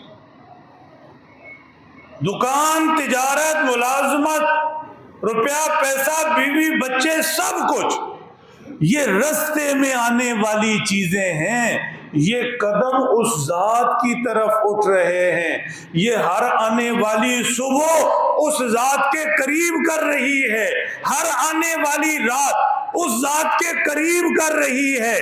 دکان، تجارت، ملازمت، روپیہ پیسہ، بیوی بچے، سب کچھ یہ رستے میں آنے والی چیزیں ہیں، یہ قدم اس ذات کی طرف اٹھ رہے ہیں، یہ ہر آنے والی صبح اس ذات کے قریب کر رہی ہے، ہر آنے والی رات اس ذات کے قریب کر رہی ہے۔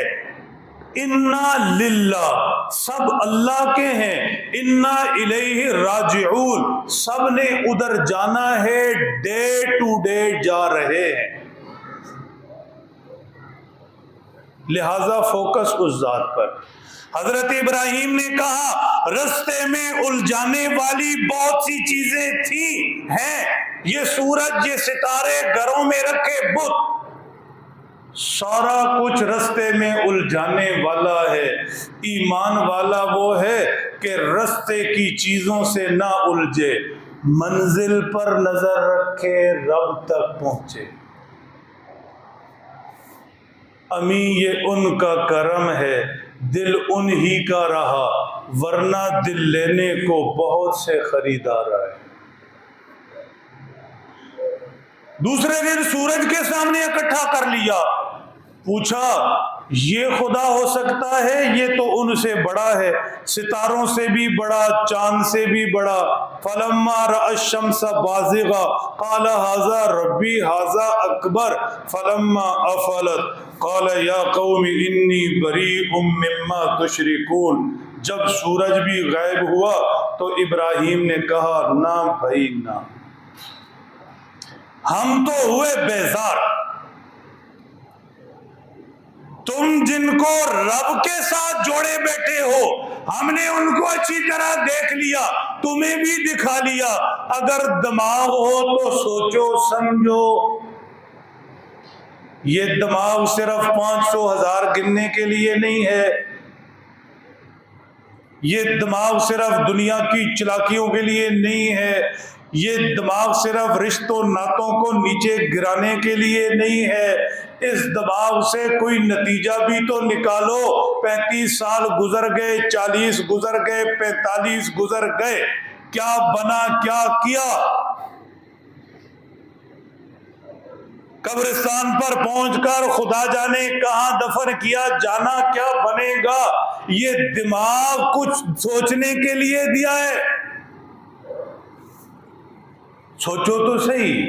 انا للہ، سب اللہ کے ہیں، انا الیہ راجعون، سب نے ادھر جانا ہے، ڈے ٹو ڈے جا رہے ہیں، لہذا فوکس اس ذات پر۔ حضرت ابراہیم نے کہا رستے میں الجھانے والی بہت سی چیزیں تھیں، ہیں، یہ سورج، یہ ستارے، گھروں میں رکھے بت، سارا کچھ رستے میں الجھانے والا ہے۔ ایمان والا وہ ہے کہ رستے کی چیزوں سے نہ الجھے، منزل پر نظر رکھے، رب تک پہنچے۔ امی یہ ان کا کرم ہے، دل انہی کا رہا، ورنہ دل لینے کو بہت سے خریدار آئے۔ دوسرے دن سورج کے سامنے اکٹھا کر لیا، پوچھا یہ خدا ہو سکتا ہے؟ یہ تو ان سے بڑا ہے، ستاروں سے بھی بڑا، چاند سے بھی بڑا۔ فلما رأى الشمس بازغا قال هذا ربی هذا اکبر فلما افلت قال یا قوم انی بریء مما تشرکون۔ جب سورج بھی غائب ہوا تو ابراہیم نے کہا نہ بھائی نہ، ہم تو ہوئے بیزار، تم جن کو رب کے ساتھ جوڑے بیٹھے ہو، ہم نے ان کو اچھی طرح دیکھ لیا، تمہیں بھی دکھا لیا، اگر دماغ ہو تو سوچو سمجھو۔ یہ دماغ صرف 500 1000 گننے کے لیے نہیں ہے، یہ دماغ صرف دنیا کی چلاکیوں کے لیے نہیں ہے، یہ دماغ صرف رشتوں ناتوں کو نیچے گرانے کے لیے نہیں ہے، اس دماغ سے کوئی نتیجہ بھی تو نکالو۔ 35 سال گزر گئے، 40 گزر گئے، 45 گزر گئے، کیا بنا، کیا کیا؟ قبرستان پر پہنچ کر خدا جانے کہاں دفن کیا جانا، کیا بنے گا؟ یہ دماغ کچھ سوچنے کے لیے دیا ہے؟ سوچو تو صحیح،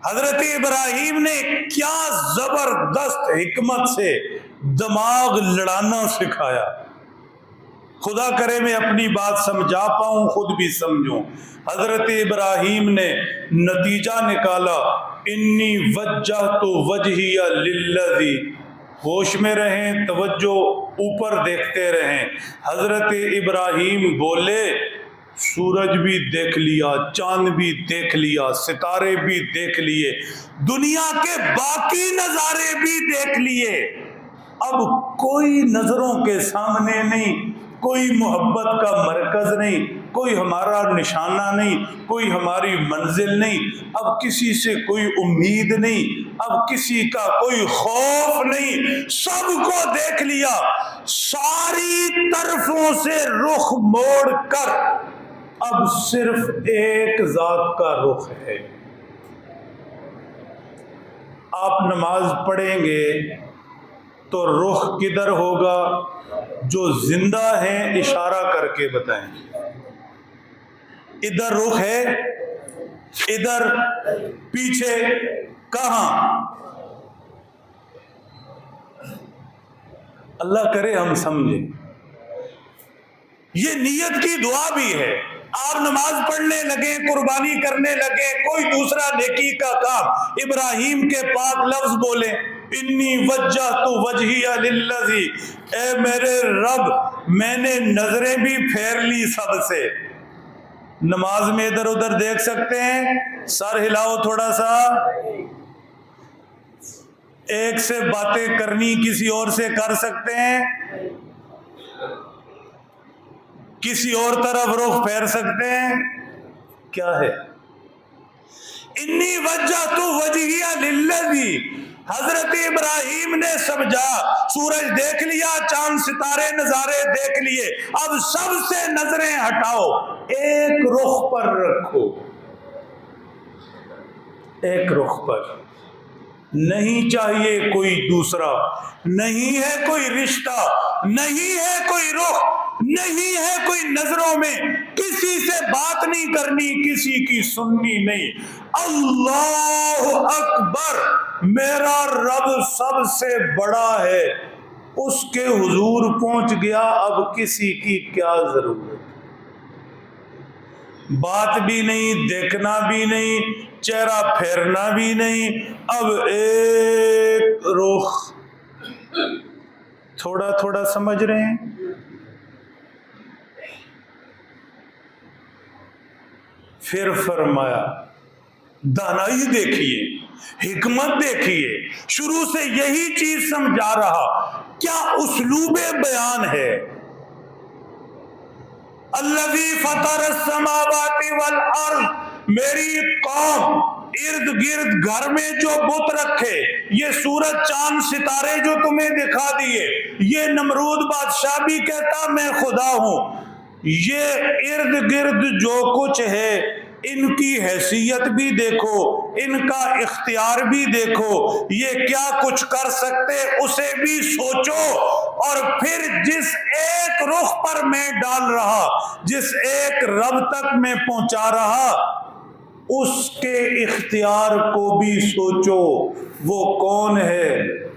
حضرت ابراہیم نے کیا زبردست حکمت سے دماغ لڑانا سکھایا۔ خدا کرے میں اپنی بات سمجھا پاؤں، خود بھی سمجھوں۔ حضرت ابراہیم نے نتیجہ نکالا، انی وجہت وجہی للذی، ہوش میں رہیں، توجہ اوپر دیکھتے رہیں۔ حضرت ابراہیم بولے، سورج بھی دیکھ لیا، چاند بھی دیکھ لیا، ستارے بھی دیکھ لیے، دنیا کے باقی نظارے بھی دیکھ لیے، اب کوئی نظروں کے سامنے نہیں، کوئی محبت کا مرکز نہیں، کوئی ہمارا نشانہ نہیں، کوئی ہماری منزل نہیں، اب کسی سے کوئی امید نہیں، اب کسی کا کوئی خوف نہیں، سب کو دیکھ لیا، ساری طرفوں سے رخ موڑ کر اب صرف ایک ذات کا رخ ہے۔ آپ نماز پڑھیں گے تو رخ کدھر ہوگا؟ جو زندہ ہیں اشارہ کر کے بتائیں، ادھر رخ ہے، ادھر، پیچھے، کہاں؟ اللہ کرے ہم سمجھیں۔ یہ نیت کی دعا بھی ہے۔ آپ نماز پڑھنے لگے، قربانی کرنے لگے، کوئی دوسرا نیکی کا کام، ابراہیم کے پاک لفظ بولے، انی وجہت وجہی للذی، اے میرے رب میں نے نظریں بھی پھیر لی سب سے۔ نماز میں ادھر ادھر دیکھ سکتے ہیں؟ سر ہلاؤ تھوڑا سا، ایک سے باتیں کرنی کسی اور سے کر سکتے ہیں؟ کسی اور طرف رخ پھیر سکتے ہیں؟ کیا ہے؟ انی وجہت وجہی للذی، حضرت ابراہیم نے سمجھا، سورج دیکھ لیا، چاند ستارے نظارے دیکھ لیے، اب سب سے نظریں ہٹاؤ، ایک رخ پر رکھو، ایک رخ پر، نہیں چاہیے کوئی دوسرا، نہیں ہے کوئی رشتہ، نہیں ہے کوئی رخ، نہیں ہے کوئی نظروں میں کسی سے بات نہیں کرنی، کسی کی سننی نہیں۔ اللہ اکبر، میرا رب سب سے بڑا ہے، اس کے حضور پہنچ گیا، اب کسی کی کیا ضرورت؟ بات بھی نہیں، دیکھنا بھی نہیں، چہرہ پھیرنا بھی نہیں، اب ایک رخ۔ تھوڑا تھوڑا سمجھ رہے ہیں؟ پھر فرمایا، دانائی دیکھیے، حکمت دیکھیے، شروع سے یہی چیز سمجھا رہا، کیا اسلوب بیان ہے۔ الذی فطر السماوات والارض، میری قوم ارد گرد گھر میں جو بت رکھے، یہ سورج چاند ستارے جو تمہیں دکھا دیے، یہ نمرود بادشاہ بھی کہتا میں خدا ہوں، یہ ارد گرد جو کچھ ہے، ان کی حیثیت بھی دیکھو، ان کا اختیار بھی دیکھو، یہ کیا کچھ کر سکتے اسے بھی سوچو، اور پھر جس ایک رخ پر میں ڈال رہا، جس ایک رب تک میں پہنچا رہا، اس کے اختیار کو بھی سوچو، وہ کون ہے؟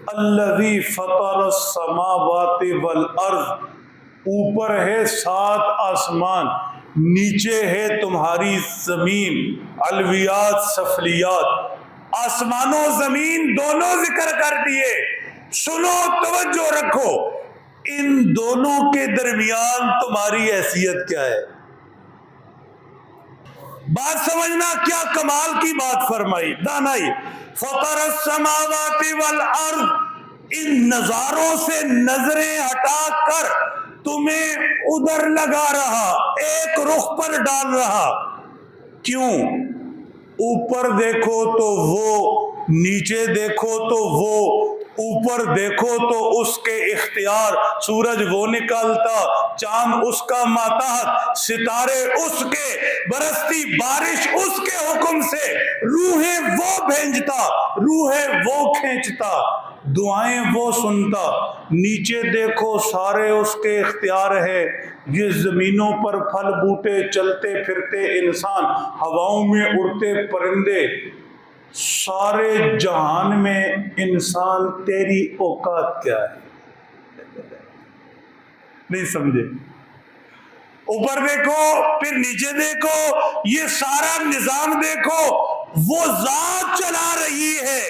الذی فطر السماوات والارض، اوپر ہے 7 آسمان، نیچے ہے تمہاری زمین، علویات سفلیات، آسمان و زمین دونوں ذکر کر دیے، سنو توجہ رکھو، ان دونوں کے درمیان تمہاری حیثیت کیا ہے؟ بات سمجھنا، کیا کمال کی بات فرمائی دانائی۔ فطر السماوات والارض، ان نظاروں سے نظریں ہٹا کر تمہیں ادھر لگا رہا، ایک رخ پر ڈال رہا. کیوں؟ اوپر دیکھو تو وہ، نیچے دیکھو تو وہ، اوپر دیکھو تو اس کے اختیار، سورج وہ نکالتا، چاند اس کا ماتحت، ستارے اس کے، برستی بارش اس کے حکم سے، روحیں وہ بھیجتا، روحیں وہ کھینچتا، دعائیں وہ سنتا. نیچے دیکھو سارے اس کے اختیار ہے. یہ زمینوں پر پھل بوٹے، چلتے پھرتے انسان، ہواؤں میں اڑتے پرندے، سارے جہان میں انسان، تیری اوقات کیا ہے؟ نہیں سمجھے؟ اوپر دیکھو پھر نیچے دیکھو، یہ سارا نظام دیکھو، وہ ذات چلا رہی ہے،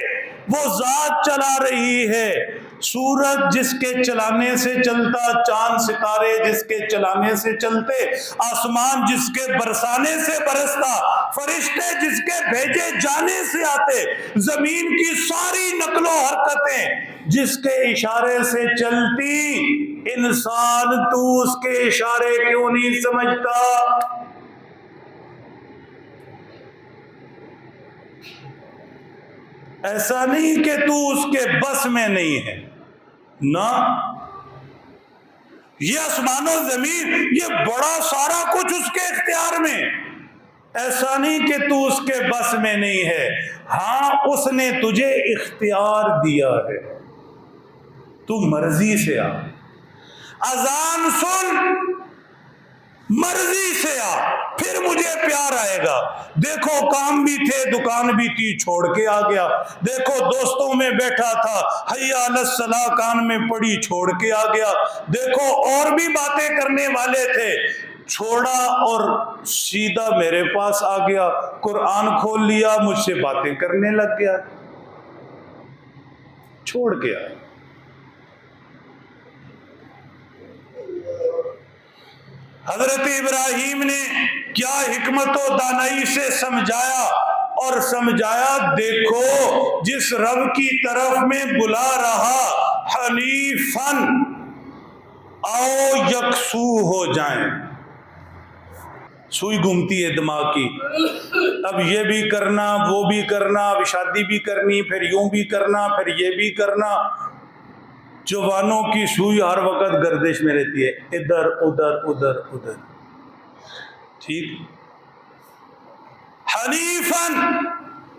وہ ذات چلا رہی ہے. سورج جس کے چلانے سے چلتا، چاند ستارے جس کے چلانے سے چلتے، آسمان جس کے برسانے سے برستا، فرشتے جس کے بھیجے جانے سے آتے، زمین کی ساری نقل و حرکتیں جس کے اشارے سے چلتی. انسان تو اس کے اشارے کیوں نہیں سمجھتا؟ ایسا نہیں کہ تو اس کے بس میں نہیں ہے، نہ. یہ آسمان و زمین، یہ بڑا سارا کچھ اس کے اختیار میں. ایسا نہیں کہ تو اس کے بس میں نہیں ہے. ہاں اس نے تجھے اختیار دیا ہے، تو مرضی سے آ. اذان سن، مرضی سے آ، پھر مجھے پیار آئے گا. دیکھو کام بھی تھے، دکان بھی تھی، چھوڑ کے آ گیا. دیکھو دوستوں میں بیٹھا تھا، حی علی الصلاۃ کان میں پڑی، چھوڑ کے آ گیا. دیکھو اور بھی باتیں کرنے والے تھے، چھوڑا اور سیدھا میرے پاس آ گیا. قرآن کھول لیا، مجھ سے باتیں کرنے لگ گیا، چھوڑ گیا. حضرت ابراہیم نے کیا حکمت و دانائی سے سمجھایا، اور سمجھایا دیکھو جس رب کی طرف میں بلا رہا، حنیفاً، آؤ یکسو ہو جائیں. سوئی گھومتی ہے دماغ کی، اب یہ بھی کرنا، وہ بھی کرنا، اب شادی بھی کرنی، پھر یوں بھی کرنا، پھر یہ بھی کرنا. جوانوں کی سوئی ہر وقت گردش میں رہتی ہے، ادھر ادھر ادھر ادھر. ٹھیک؟ حنیفاً،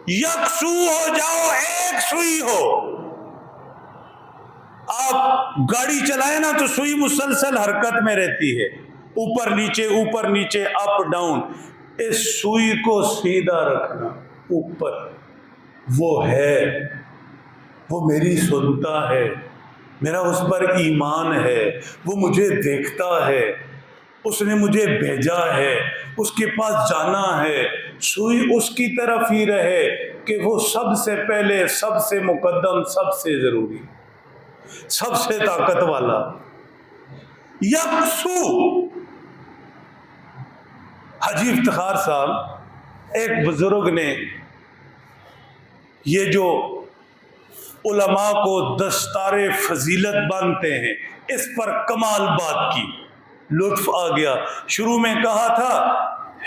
یکسو ہو جاؤ، ایک سوئی ہو. آپ گاڑی چلائیں نا تو سوئی مسلسل حرکت میں رہتی ہے، اوپر نیچے اوپر نیچے، اپ ڈاؤن. اس سوئی کو سیدھا رکھنا اوپر. وہ ہے، وہ میری سنتا ہے، میرا اس پر ایمان ہے، وہ مجھے دیکھتا ہے، اس نے مجھے بھیجا ہے، اس کے پاس جانا ہے. سوئی اس کی طرف ہی رہے کہ وہ سب سے پہلے، سب سے مقدم، سب سے ضروری، سب سے طاقت والا. یکسو. حاجی افتخار صاحب، ایک بزرگ نے یہ جو علماء کو دستار فضیلت باندھتے ہیں، اس پر کمال بات کی، لطف آ گیا. شروع میں کہا تھا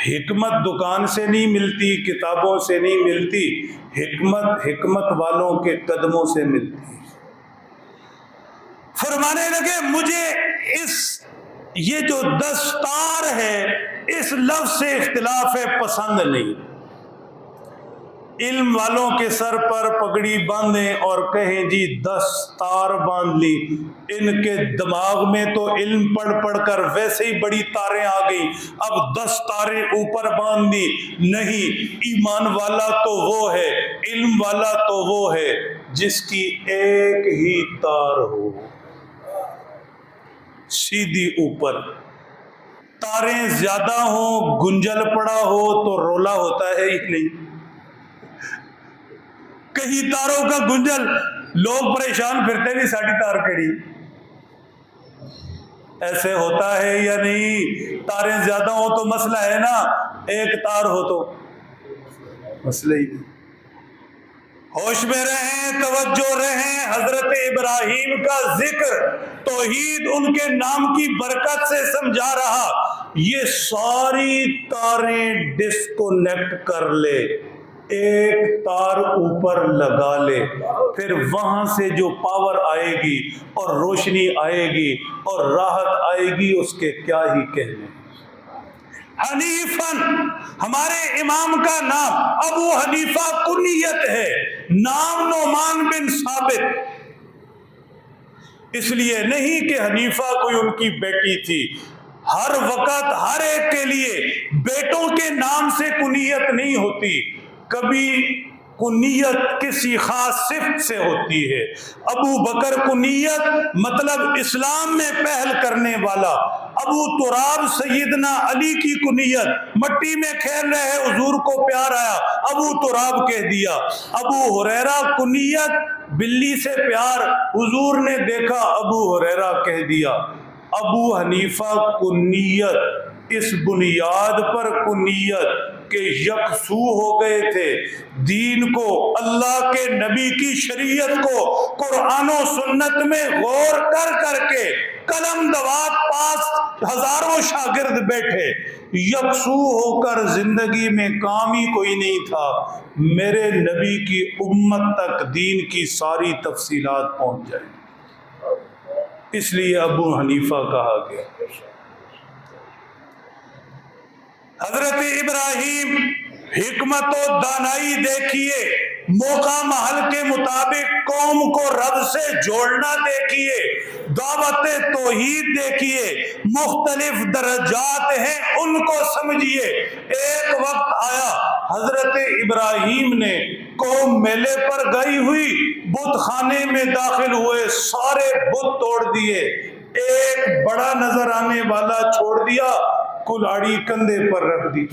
حکمت دکان سے نہیں ملتی، کتابوں سے نہیں ملتی، حکمت حکمت والوں کے قدموں سے ملتی. فرمانے لگے مجھے یہ جو دستار ہے، اس لفظ سے اختلاف ہے، پسند نہیں. علم والوں کے سر پر پگڑی باندھیں اور کہیں جی دستار باندھ لی. ان کے دماغ میں تو علم پڑھ پڑھ کر ویسے ہی بڑی تاریں آ گئی، اب 10 تاریں اوپر باندھ دی. نہیں، ایمان والا تو وہ ہے، علم والا تو وہ ہے جس کی ایک ہی تار ہو، سیدھی اوپر. تاریں زیادہ ہوں، گنجل پڑا ہو تو رولا ہوتا ہے ہی نہیں. کئی تاروں کا گنجل، لوگ پریشان پھرتے بھی، ساڑھی تار کڑی. ایسے ہوتا ہے یا نہیں؟ تاریں زیادہ ہو تو مسئلہ ہے نا، ایک تار ہو تو مسئلہ ہی نہیں. ہوش میں رہیں، توجہ رہیں، حضرت ابراہیم کا ذکر توحید ان کے نام کی برکت سے سمجھا رہا، یہ ساری تاریں ڈسکونیکٹ کر لے، ایک تار اوپر لگا لے، پھر وہاں سے جو پاور آئے گی اور روشنی آئے گی اور راحت آئے گی، اس کے کیا ہی کہنے۔ حنیفاً، ہمارے امام کا نام ابو حنیفہ کنیت ہے، نام نعمان بن ثابت، اس لیے نہیں کہ حنیفہ کوئی ان کی بیٹی تھی۔ ہر وقت ہر ایک کے لیے بیٹوں کے نام سے کنیت نہیں ہوتی، کبھی کنیت کسی خاص صفت سے ہوتی ہے۔ ابو بکر کنیت مطلب اسلام میں پہل کرنے والا، ابو تراب سیدنا علی کی کنیت، مٹی میں کھیل رہے حضور کو پیار آیا ابو تراب کہہ دیا۔ ابو ہریرہ کنیت بلی سے پیار، حضور نے دیکھا ابو ہریرہ کہہ دیا۔ ابو حنیفہ کنیت اس بنیاد پر کنیت کہ یکسو ہو گئے تھے، دین کو، اللہ کے نبی کی شریعت کو قرآن و سنت میں غور کر کر کے قلم دوات پاس ہزاروں شاگرد بیٹھے، یکسو ہو کر زندگی میں کام ہی کوئی نہیں تھا، میرے نبی کی امت تک دین کی ساری تفصیلات پہنچ جائیں، اس لیے ابو حنیفہ کہا گیا۔ حضرت ابراہیم حکمت و دانائی دیکھیے، موقع محل کے مطابق قوم کو رب سے جوڑنا دیکھیے، دعوت توحید دیکھیے، مختلف درجات ہیں ان کو سمجھیے۔ ایک وقت آیا حضرت ابراہیم نے قوم میلے پر گئی ہوئی، بت خانے میں داخل ہوئے، سارے بت توڑ دیے، ایک بڑا نظر آنے والا چھوڑ دیا، کلاڑی کندھے پر رکھ دی۔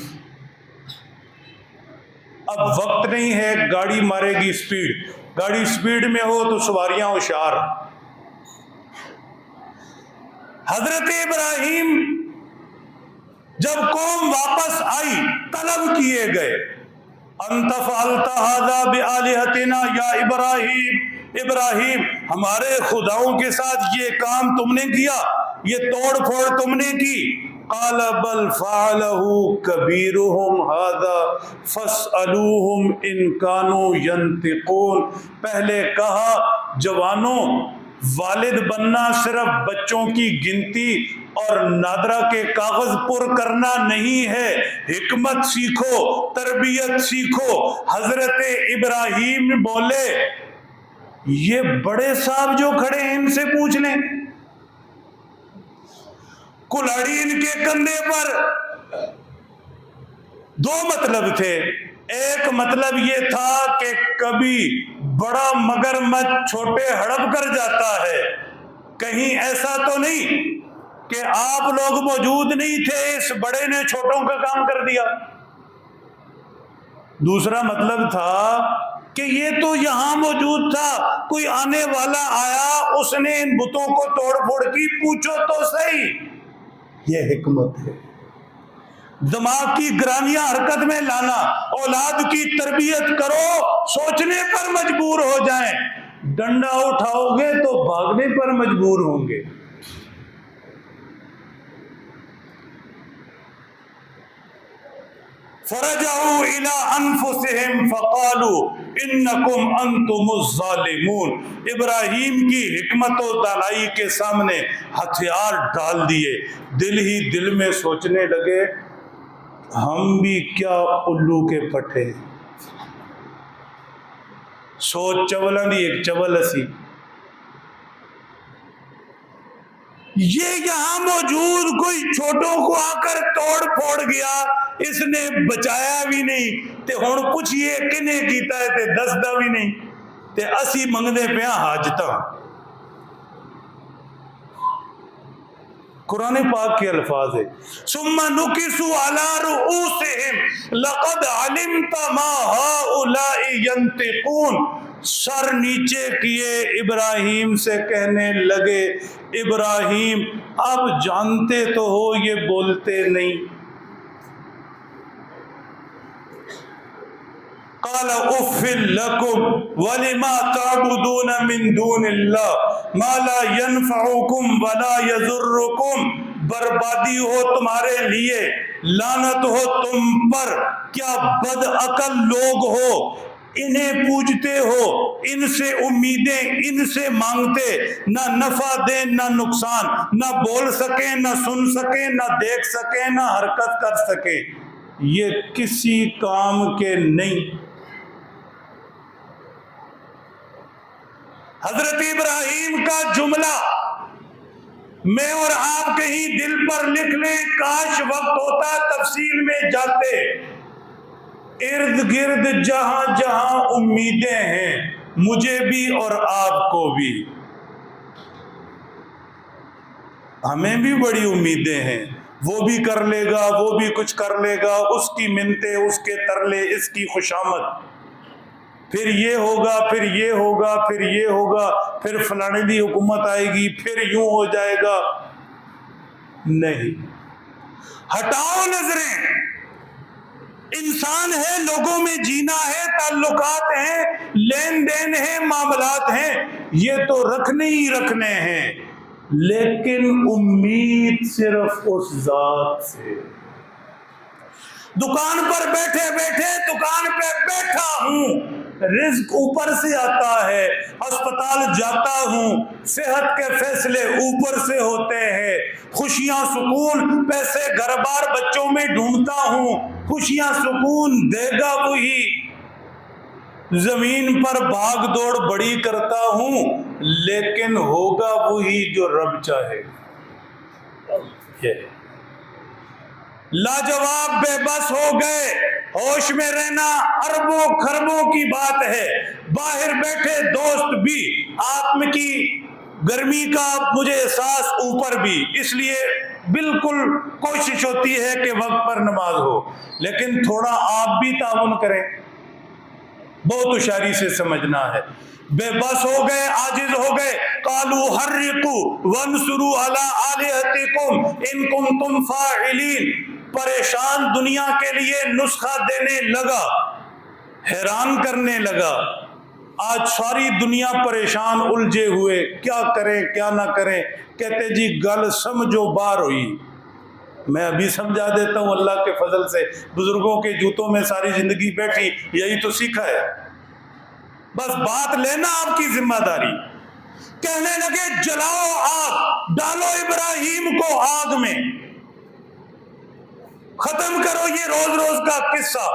اب وقت نہیں ہے، گاڑی مارے گی سپیڈ، گاڑی سپیڈ میں ہو تو سواریاں ہوشیار۔ حضرت ابراہیم جب قوم واپس آئی، طلب کیے گئے، انت فعلت ھذا بآلہتنا یا ابراہیم، ابراہیم ہمارے خداؤں کے ساتھ یہ کام تم نے کیا، یہ توڑ پھوڑ تم نے کی؟ قال بل فعلہ کبیرہم ھذا فاسألوہم ان کانوا ینطقون، پہلے کہا جوانوں، والد بننا صرف بچوں کی گنتی اور نادرہ کے کاغذ پر کرنا نہیں ہے، حکمت سیکھو، تربیت سیکھو۔ حضرت ابراہیم بولے یہ بڑے صاحب جو کھڑے ہیں ان سے پوچھ لیں، کلاڑی ان کے کندھے پر۔ دو مطلب تھے، ایک مطلب یہ تھا کہ کبھی بڑا مگرمچھ چھوٹے ہڑپ کر جاتا ہے، کہیں ایسا تو نہیں کہ آپ لوگ موجود نہیں تھے، اس بڑے نے چھوٹوں کا کام کر دیا۔ دوسرا مطلب تھا کہ یہ تو یہاں موجود تھا، کوئی آنے والا آیا، اس نے ان بتوں کو توڑ پھوڑ کی، پوچھو تو صحیح۔ یہ حکمت ہے، دماغ کی گرانیاں حرکت میں لانا، اولاد کی تربیت کرو، سوچنے پر مجبور ہو جائیں، ڈنڈا اٹھاؤ گے تو بھاگنے پر مجبور ہوں گے۔ فرجعوا الى انفسهم فقالوا انکم انتم الظالمون، ابراہیم کی حکمت و دانائی کے سامنے ہتھیار ڈال دیے، دل ہی دل میں سوچنے لگے ہم بھی کیا الو کے پٹھے، سوچ چولاں دی ایک چول اسی، یہ یہاں موجود کوئی چھوٹوں کو آ کر توڑ پھوڑ گیا، اس نے بچایا بھی نہیں تے ہن پوچھئے کنے کیتا ہے تے دسدا بھی نہیں تے اسی منگدے پیاں حاجتاں۔ قرآن پاک کے الفاظ ہے ثم نکسوا علی رؤوسہم لقد علمت ما ہؤلاء ینطقون، سر نیچے کیے ابراہیم سے کہنے لگے ابراہیم اب جانتے تو ہو یہ بولتے نہیں۔ قال اف لکم ولما تعبدون من دون اللہ ما لا ينفعکم ولا یضرکم، بربادی ہو تمہارے لیے، لعنت ہو تم پر، کیا بد عقل لوگ ہو، انہیں پوجتے ہو، ان سے امیدیں ان سے مانگتے، نہ نفع دیں نہ نقصان، نہ بول سکیں نہ سن سکیں نہ دیکھ سکیں نہ حرکت کر سکیں، یہ کسی کام کے نہیں۔ حضرت ابراہیم کا جملہ میں اور آپ کہیں دل پر لکھ لیں، کاش وقت ہوتا تفصیل میں جاتے۔ ارد گرد جہاں جہاں امیدیں ہیں، مجھے بھی اور آپ کو بھی، ہمیں بھی بڑی امیدیں ہیں، وہ بھی کر لے گا، وہ بھی کچھ کر لے گا، اس کی منتیں، اس کے ترلے، اس کی خوشامد، پھر یہ ہوگا، پھر یہ ہوگا، پھر یہ ہوگا، پھر فلانے دی حکومت آئے گی، پھر یوں ہو جائے گا۔ نہیں، ہٹاؤ نظریں، انسان ہے، لوگوں میں جینا ہے، تعلقات ہیں، لین دین ہیں، معاملات ہیں، یہ تو رکھنے ہی رکھنے ہیں، لیکن امید صرف اس ذات سے۔ دکان پر بیٹھے بیٹھے دکان پہ بیٹھا ہوں، رزق اوپر سے آتا ہے، ہسپتال جاتا ہوں، صحت کے فیصلے اوپر سے ہوتے ہیں، خوشیاں سکون پیسے گھر بار بچوں میں ڈھونڈتا ہوں، خوشیاں سکون دے گا وہی، زمین پر بھاگ دوڑ بڑی کرتا ہوں، لیکن ہوگا وہی جو رب چاہے گا۔ یہ لاجواب بے بس ہو گئے، ہوش میں رہنا اربوں خربوں کی بات ہے، باہر بیٹھے دوست بھی، آپ کی گرمی کا مجھے احساس اوپر بھی، اس لیے بالکل کوشش ہوتی ہے کہ وقت پر نماز ہو، لیکن تھوڑا آپ بھی تعاون کریں، بہت ہوشیاری سے سمجھنا ہے۔ بے بس ہو گئے، عاجز ہو گئے، قالوا حرقوا وانصروا علی آلہتکم ان کنتم فاعلین، پریشان دنیا کے لیے نسخہ دینے لگا، حیران کرنے لگا۔ آج ساری دنیا پریشان الجھے ہوئے، کیا کریں کیا نہ کریں، کہتے جی گل سمجھو بار ہوئی۔ میں ابھی سمجھا دیتا ہوں، اللہ کے فضل سے بزرگوں کے جوتوں میں ساری زندگی بیٹھی، یہی تو سیکھا ہے، بس بات لینا آپ کی ذمہ داری۔ کہنے لگے جلاؤ آگ، ڈالو ابراہیم کو آگ میں، ختم کرو یہ روز روز کا قصہ۔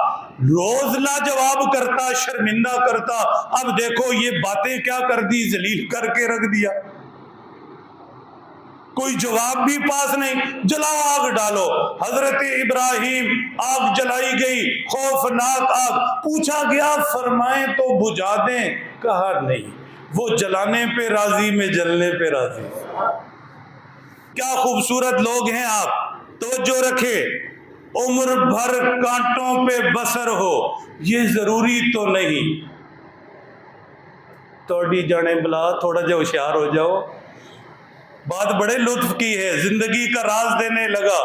روز لاجواب کرتا، شرمندہ کرتا، اب دیکھو یہ باتیں کیا کر دی، ذلیل کر کے رکھ دیا، کوئی جواب بھی پاس نہیں، جلاؤ آگ ڈالو۔ حضرت ابراہیم، آگ جلائی گئی، خوفناک آگ، پوچھا گیا فرمائیں تو بجھا دیں، کہا نہیں، وہ جلانے پہ راضی میں جلنے پہ راضی۔ کیا خوبصورت لوگ ہیں آپ، توجہ رکھے، عمر بھر کانٹوں پہ بسر ہو، یہ ضروری تو نہیں۔ توڑی جانے بلا، تھوڑا جا ہوشیار ہو جاؤ، بات بڑے لطف کی ہے، زندگی کا راز دینے لگا۔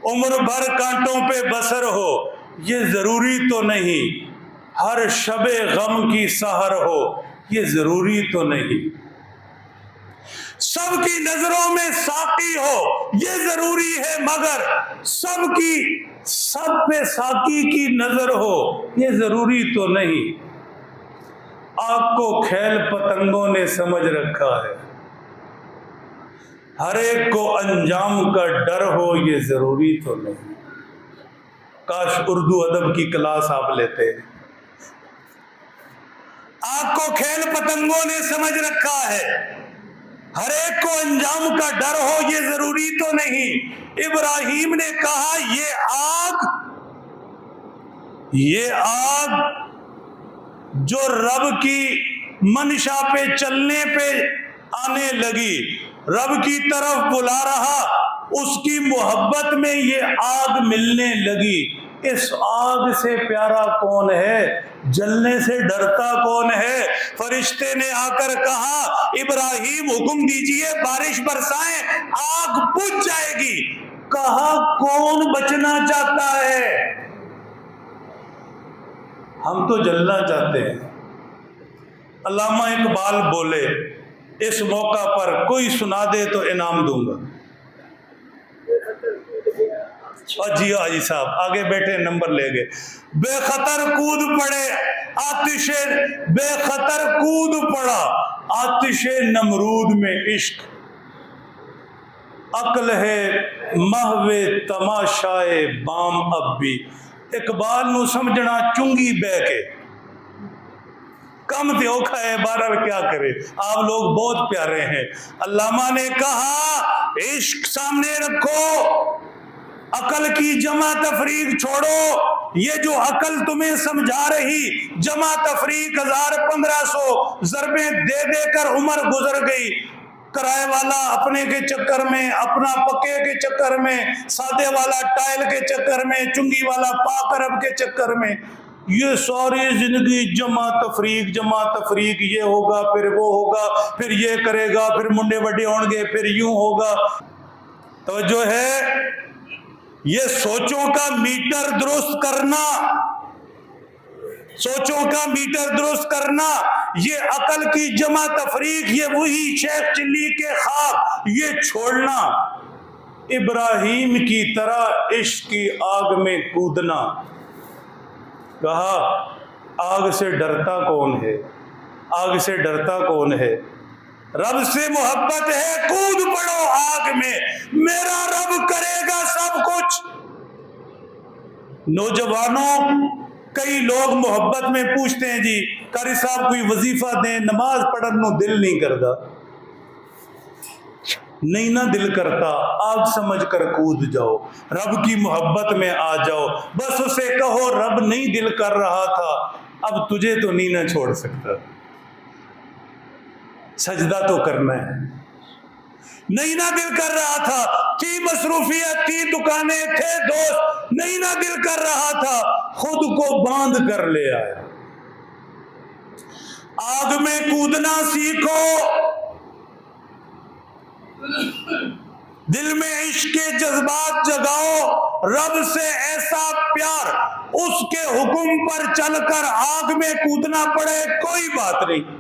عمر بھر کانٹوں پہ بسر ہو، یہ ضروری تو نہیں، ہر شب غم کی سحر ہو، یہ ضروری تو نہیں، سب کی نظروں میں ساقی ہو، یہ ضروری ہے، مگر سب پہ ساقی کی نظر ہو، یہ ضروری تو نہیں۔ آگ کو کھیل پتنگوں نے سمجھ رکھا ہے، ہر ایک کو انجام کا ڈر ہو، یہ ضروری تو نہیں۔ کاش اردو ادب کی کلاس آپ لیتے ہیں۔ آگ کو کھیل پتنگوں نے سمجھ رکھا ہے، ہر ایک کو انجام کا ڈر ہو، یہ ضروری تو نہیں۔ ابراہیم نے کہا یہ آگ جو رب کی منشا پہ چلنے پہ آنے لگی، رب کی طرف بلا رہا، اس کی محبت میں یہ آگ ملنے لگی، اس آگ سے پیارا کون ہے، جلنے سے ڈرتا کون ہے؟ فرشتے نے آ کر کہا ابراہیم حکم دیجئے بارش برسائیں، آگ بجھ جائے گی۔ کہا کون بچنا چاہتا ہے؟ ہم تو جلنا چاہتے ہیں. علامہ اقبال بولے اس موقع پر کوئی سنا دے تو انعام دوں گا. جی حاجی صاحب آگے بیٹھے نمبر لے گئے. بے خطر کود پڑے آتش، بے خطر کود پڑا آتش نمرود میں عشق، عقل ہے محو تماشائے بام اب بھی. اقبال نو سمجھنا چنگی بہ کے کم تے اوکھا ہے، بہرحال کیا کرے، آپ لوگ بہت پیارے ہیں. علامہ نے کہا عشق سامنے رکھو، عقل کی جمع تفریق چھوڑو. یہ جو عقل تمہیں سمجھا رہی، جمع تفریق 1500 ضربیں دے دے کر عمر گزر گئی. کرائے والا اپنے کے چکر میں، اپنا پکے کے چکر میں، سادے والا ٹائل کے چکر میں، چنگی والا پاک عرب کے چکر میں، یہ ساری زندگی جمع تفریق، یہ ہوگا پھر وہ ہوگا، پھر یہ کرے گا، پھر منڈے بڑے ہوں گے، پھر یوں ہوگا. توجہ ہے، یہ سوچوں کا میٹر درست کرنا، سوچوں کا میٹر درست کرنا، یہ عقل کی جمع تفریق، یہ وہی شیخ چلی کے خواب، یہ چھوڑنا، ابراہیم کی طرح عشق کی آگ میں کودنا. کہا آگ سے ڈرتا کون ہے، آگ سے ڈرتا کون ہے، رب سے محبت ہے کود پڑو آگ میں، میرا رب کرے گا سب کچھ. نوجوانوں، کئی لوگ محبت میں پوچھتے ہیں جی قاری صاحب کوئی وظیفہ دیں، نماز پڑھن نو دل نہیں کرتا. نہیں نہ دل کرتا، آگ سمجھ کر کود جاؤ، رب کی محبت میں آ جاؤ. بس اسے کہو رب نہیں دل کر رہا تھا، اب تجھے تو نہیں نہ چھوڑ سکتا، سجدہ تو کرنا ہے. نہیں نہ دل کر رہا تھا، تھی مصروفیت، تھی دکانیں، تھے دوست، نہیں نہ دل کر رہا تھا، خود کو باندھ کر لے آئے. آگ میں کودنا سیکھو، دل میں عشق کے جذبات جگاؤ، رب سے ایسا پیار، اس کے حکم پر چل کر آگ میں کودنا پڑے کوئی بات نہیں.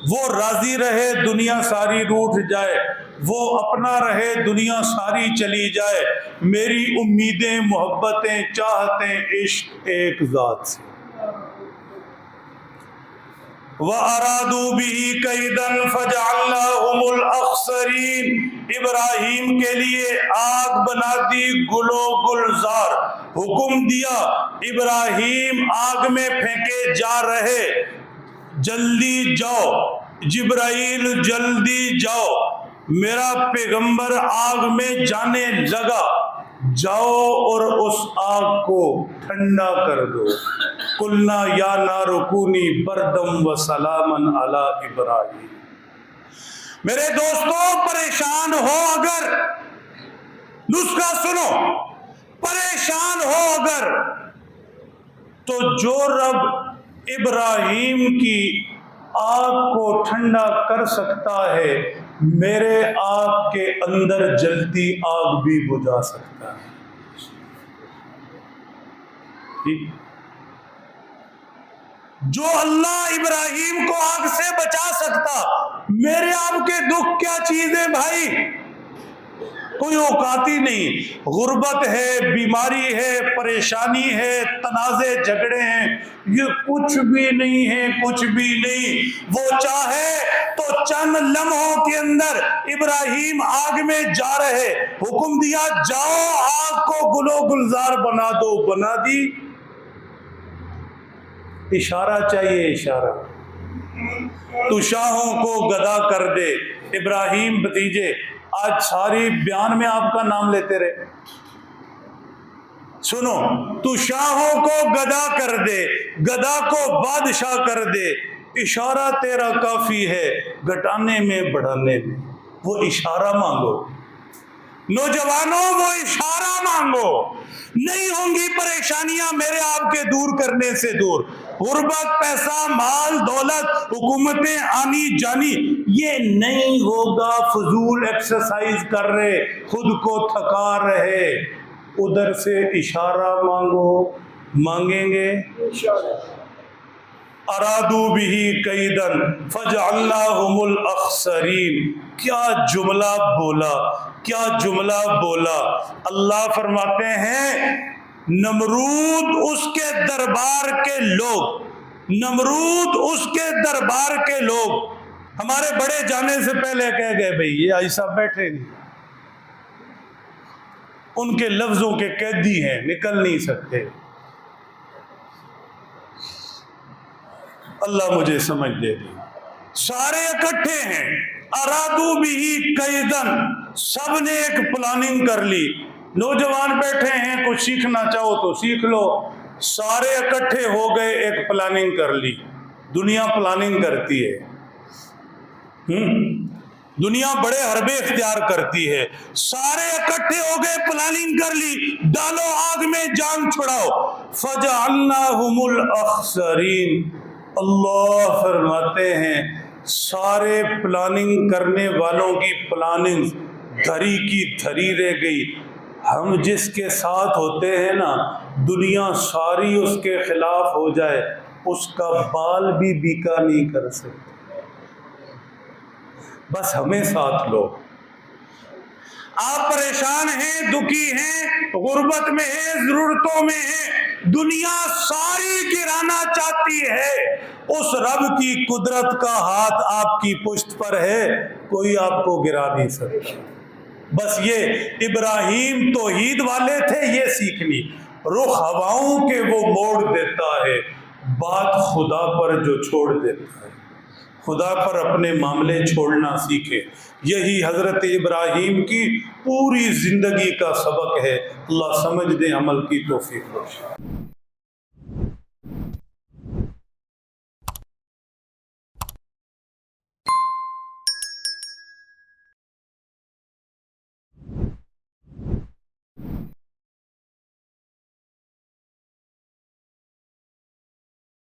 وہ راضی رہے دنیا ساری روٹھ جائے، وہ اپنا رہے دنیا ساری چلی جائے، میری امیدیں محبتیں چاہتیں عشق ایک ذات سے. وَأَرَادُوا بِهِ كَيْدًا فَجَعَلْنَاهُمُ الْأَخْسَرِينَ. ابراہیم کے لیے آگ بنا دی گلو گلزار، حکم دیا ابراہیم آگ میں پھینکے جا رہے، جلدی جاؤ جبرائیل جلدی جاؤ، میرا پیغمبر آگ میں جانے لگا، جاؤ اور اس آگ کو ٹھنڈا کر دو. قلنا یا نار کونی بردم و سلاما علی ابراہیم. میرے دوستوں، پریشان ہو اگر، نسخہ سنو، پریشان ہو اگر تو جو رب ابراہیم کی آگ کو ٹھنڈا کر سکتا ہے، میرے آگ کے اندر جلتی آگ بھی بجھا سکتا ہے. جو اللہ ابراہیم کو آگ سے بچا سکتا، میرے آپ کے دکھ کیا چیز ہے بھائی؟ کوئی اوقات ہی نہیں. غربت ہے، بیماری ہے، پریشانی ہے، تنازع جھگڑے ہیں، یہ کچھ بھی نہیں ہے، کچھ بھی نہیں. وہ چاہے تو چند لمحوں کے اندر ابراہیم آگ میں جا رہے، حکم دیا جاؤ آگ کو گلو گلزار بنا دو، بنا دی. اشارہ چاہیے، اشارہ. تو شاہوں کو گدا کر دے. ابراہیم بھتیجے آج ساری بیان میں آپ کا نام لیتے رہے. سنو، تو شاہوں کو گدا کر دے، گدا کو بادشاہ کر دے، اشارہ تیرا کافی ہے گھٹانے میں بڑھانے میں. وہ اشارہ مانگو نوجوانوں، وہ اشارہ مانگو. نہیں ہوں گی پریشانیاں میرے آپ کے دور کرنے سے دور. غربت، پیسہ، مال، دولت، حکومتیں آنی جانی، یہ نہیں ہوگا. فضول ایکسرسائز کر رہے، خود کو تھکا رہے. ادھر سے اشارہ مانگو، مانگیں گے ارادو بھی کیدن فجعلناہم الاخسرین. کیا جملہ بولا، کیا جملہ بولا. اللہ فرماتے ہیں نمرود اس کے دربار کے لوگ، نمرود اس کے دربار کے لوگ ہمارے بڑے جانے سے پہلے کہہ گئے بھئی یہ حاجی صاحب بیٹھے نہیں، ان کے لفظوں کے قیدی ہیں، نکل نہیں سکتے. اللہ مجھے سمجھ دے دی. سارے اکٹھے ہیں، ارادو بھی کیدن، سب نے ایک پلاننگ کر لی. نوجوان بیٹھے ہیں، کچھ سیکھنا چاہو تو سیکھ لو. سارے اکٹھے ہو گئے، ایک پلاننگ کر لی. دنیا پلاننگ کرتی ہے، دنیا بڑے حربے اختیار کرتی ہے. سارے اکٹھے ہو گئے، پلاننگ کر لی، ڈالو آگ میں جان چھڑاؤ. فجعلناہم الاخسرین. اللہ فرماتے ہیں سارے پلاننگ کرنے والوں کی پلاننگ دھری کی دھری رہ گئی. ہم جس کے ساتھ ہوتے ہیں نا، دنیا ساری اس کے خلاف ہو جائے، اس کا بال بھی بیکا نہیں کر سکتے. بس ہمیں ساتھ لو. آپ پریشان ہیں، دکھی ہیں، غربت میں ہیں، ضرورتوں میں ہیں، دنیا ساری گرانا چاہتی ہے. اس رب کی قدرت کا ہاتھ آپ کی پشت پر ہے، کوئی آپ کو گرا نہیں سکتا. بس یہ ابراہیم توحید والے تھے، یہ سیکھنی. رخ ہواؤں کے وہ موڑ دیتا ہے، بات خدا پر جو چھوڑ دیتا ہے. خدا پر اپنے معاملے چھوڑنا سیکھے. یہی حضرت ابراہیم کی پوری زندگی کا سبق ہے. اللہ سمجھ دے، عمل کی توفیق بخشے.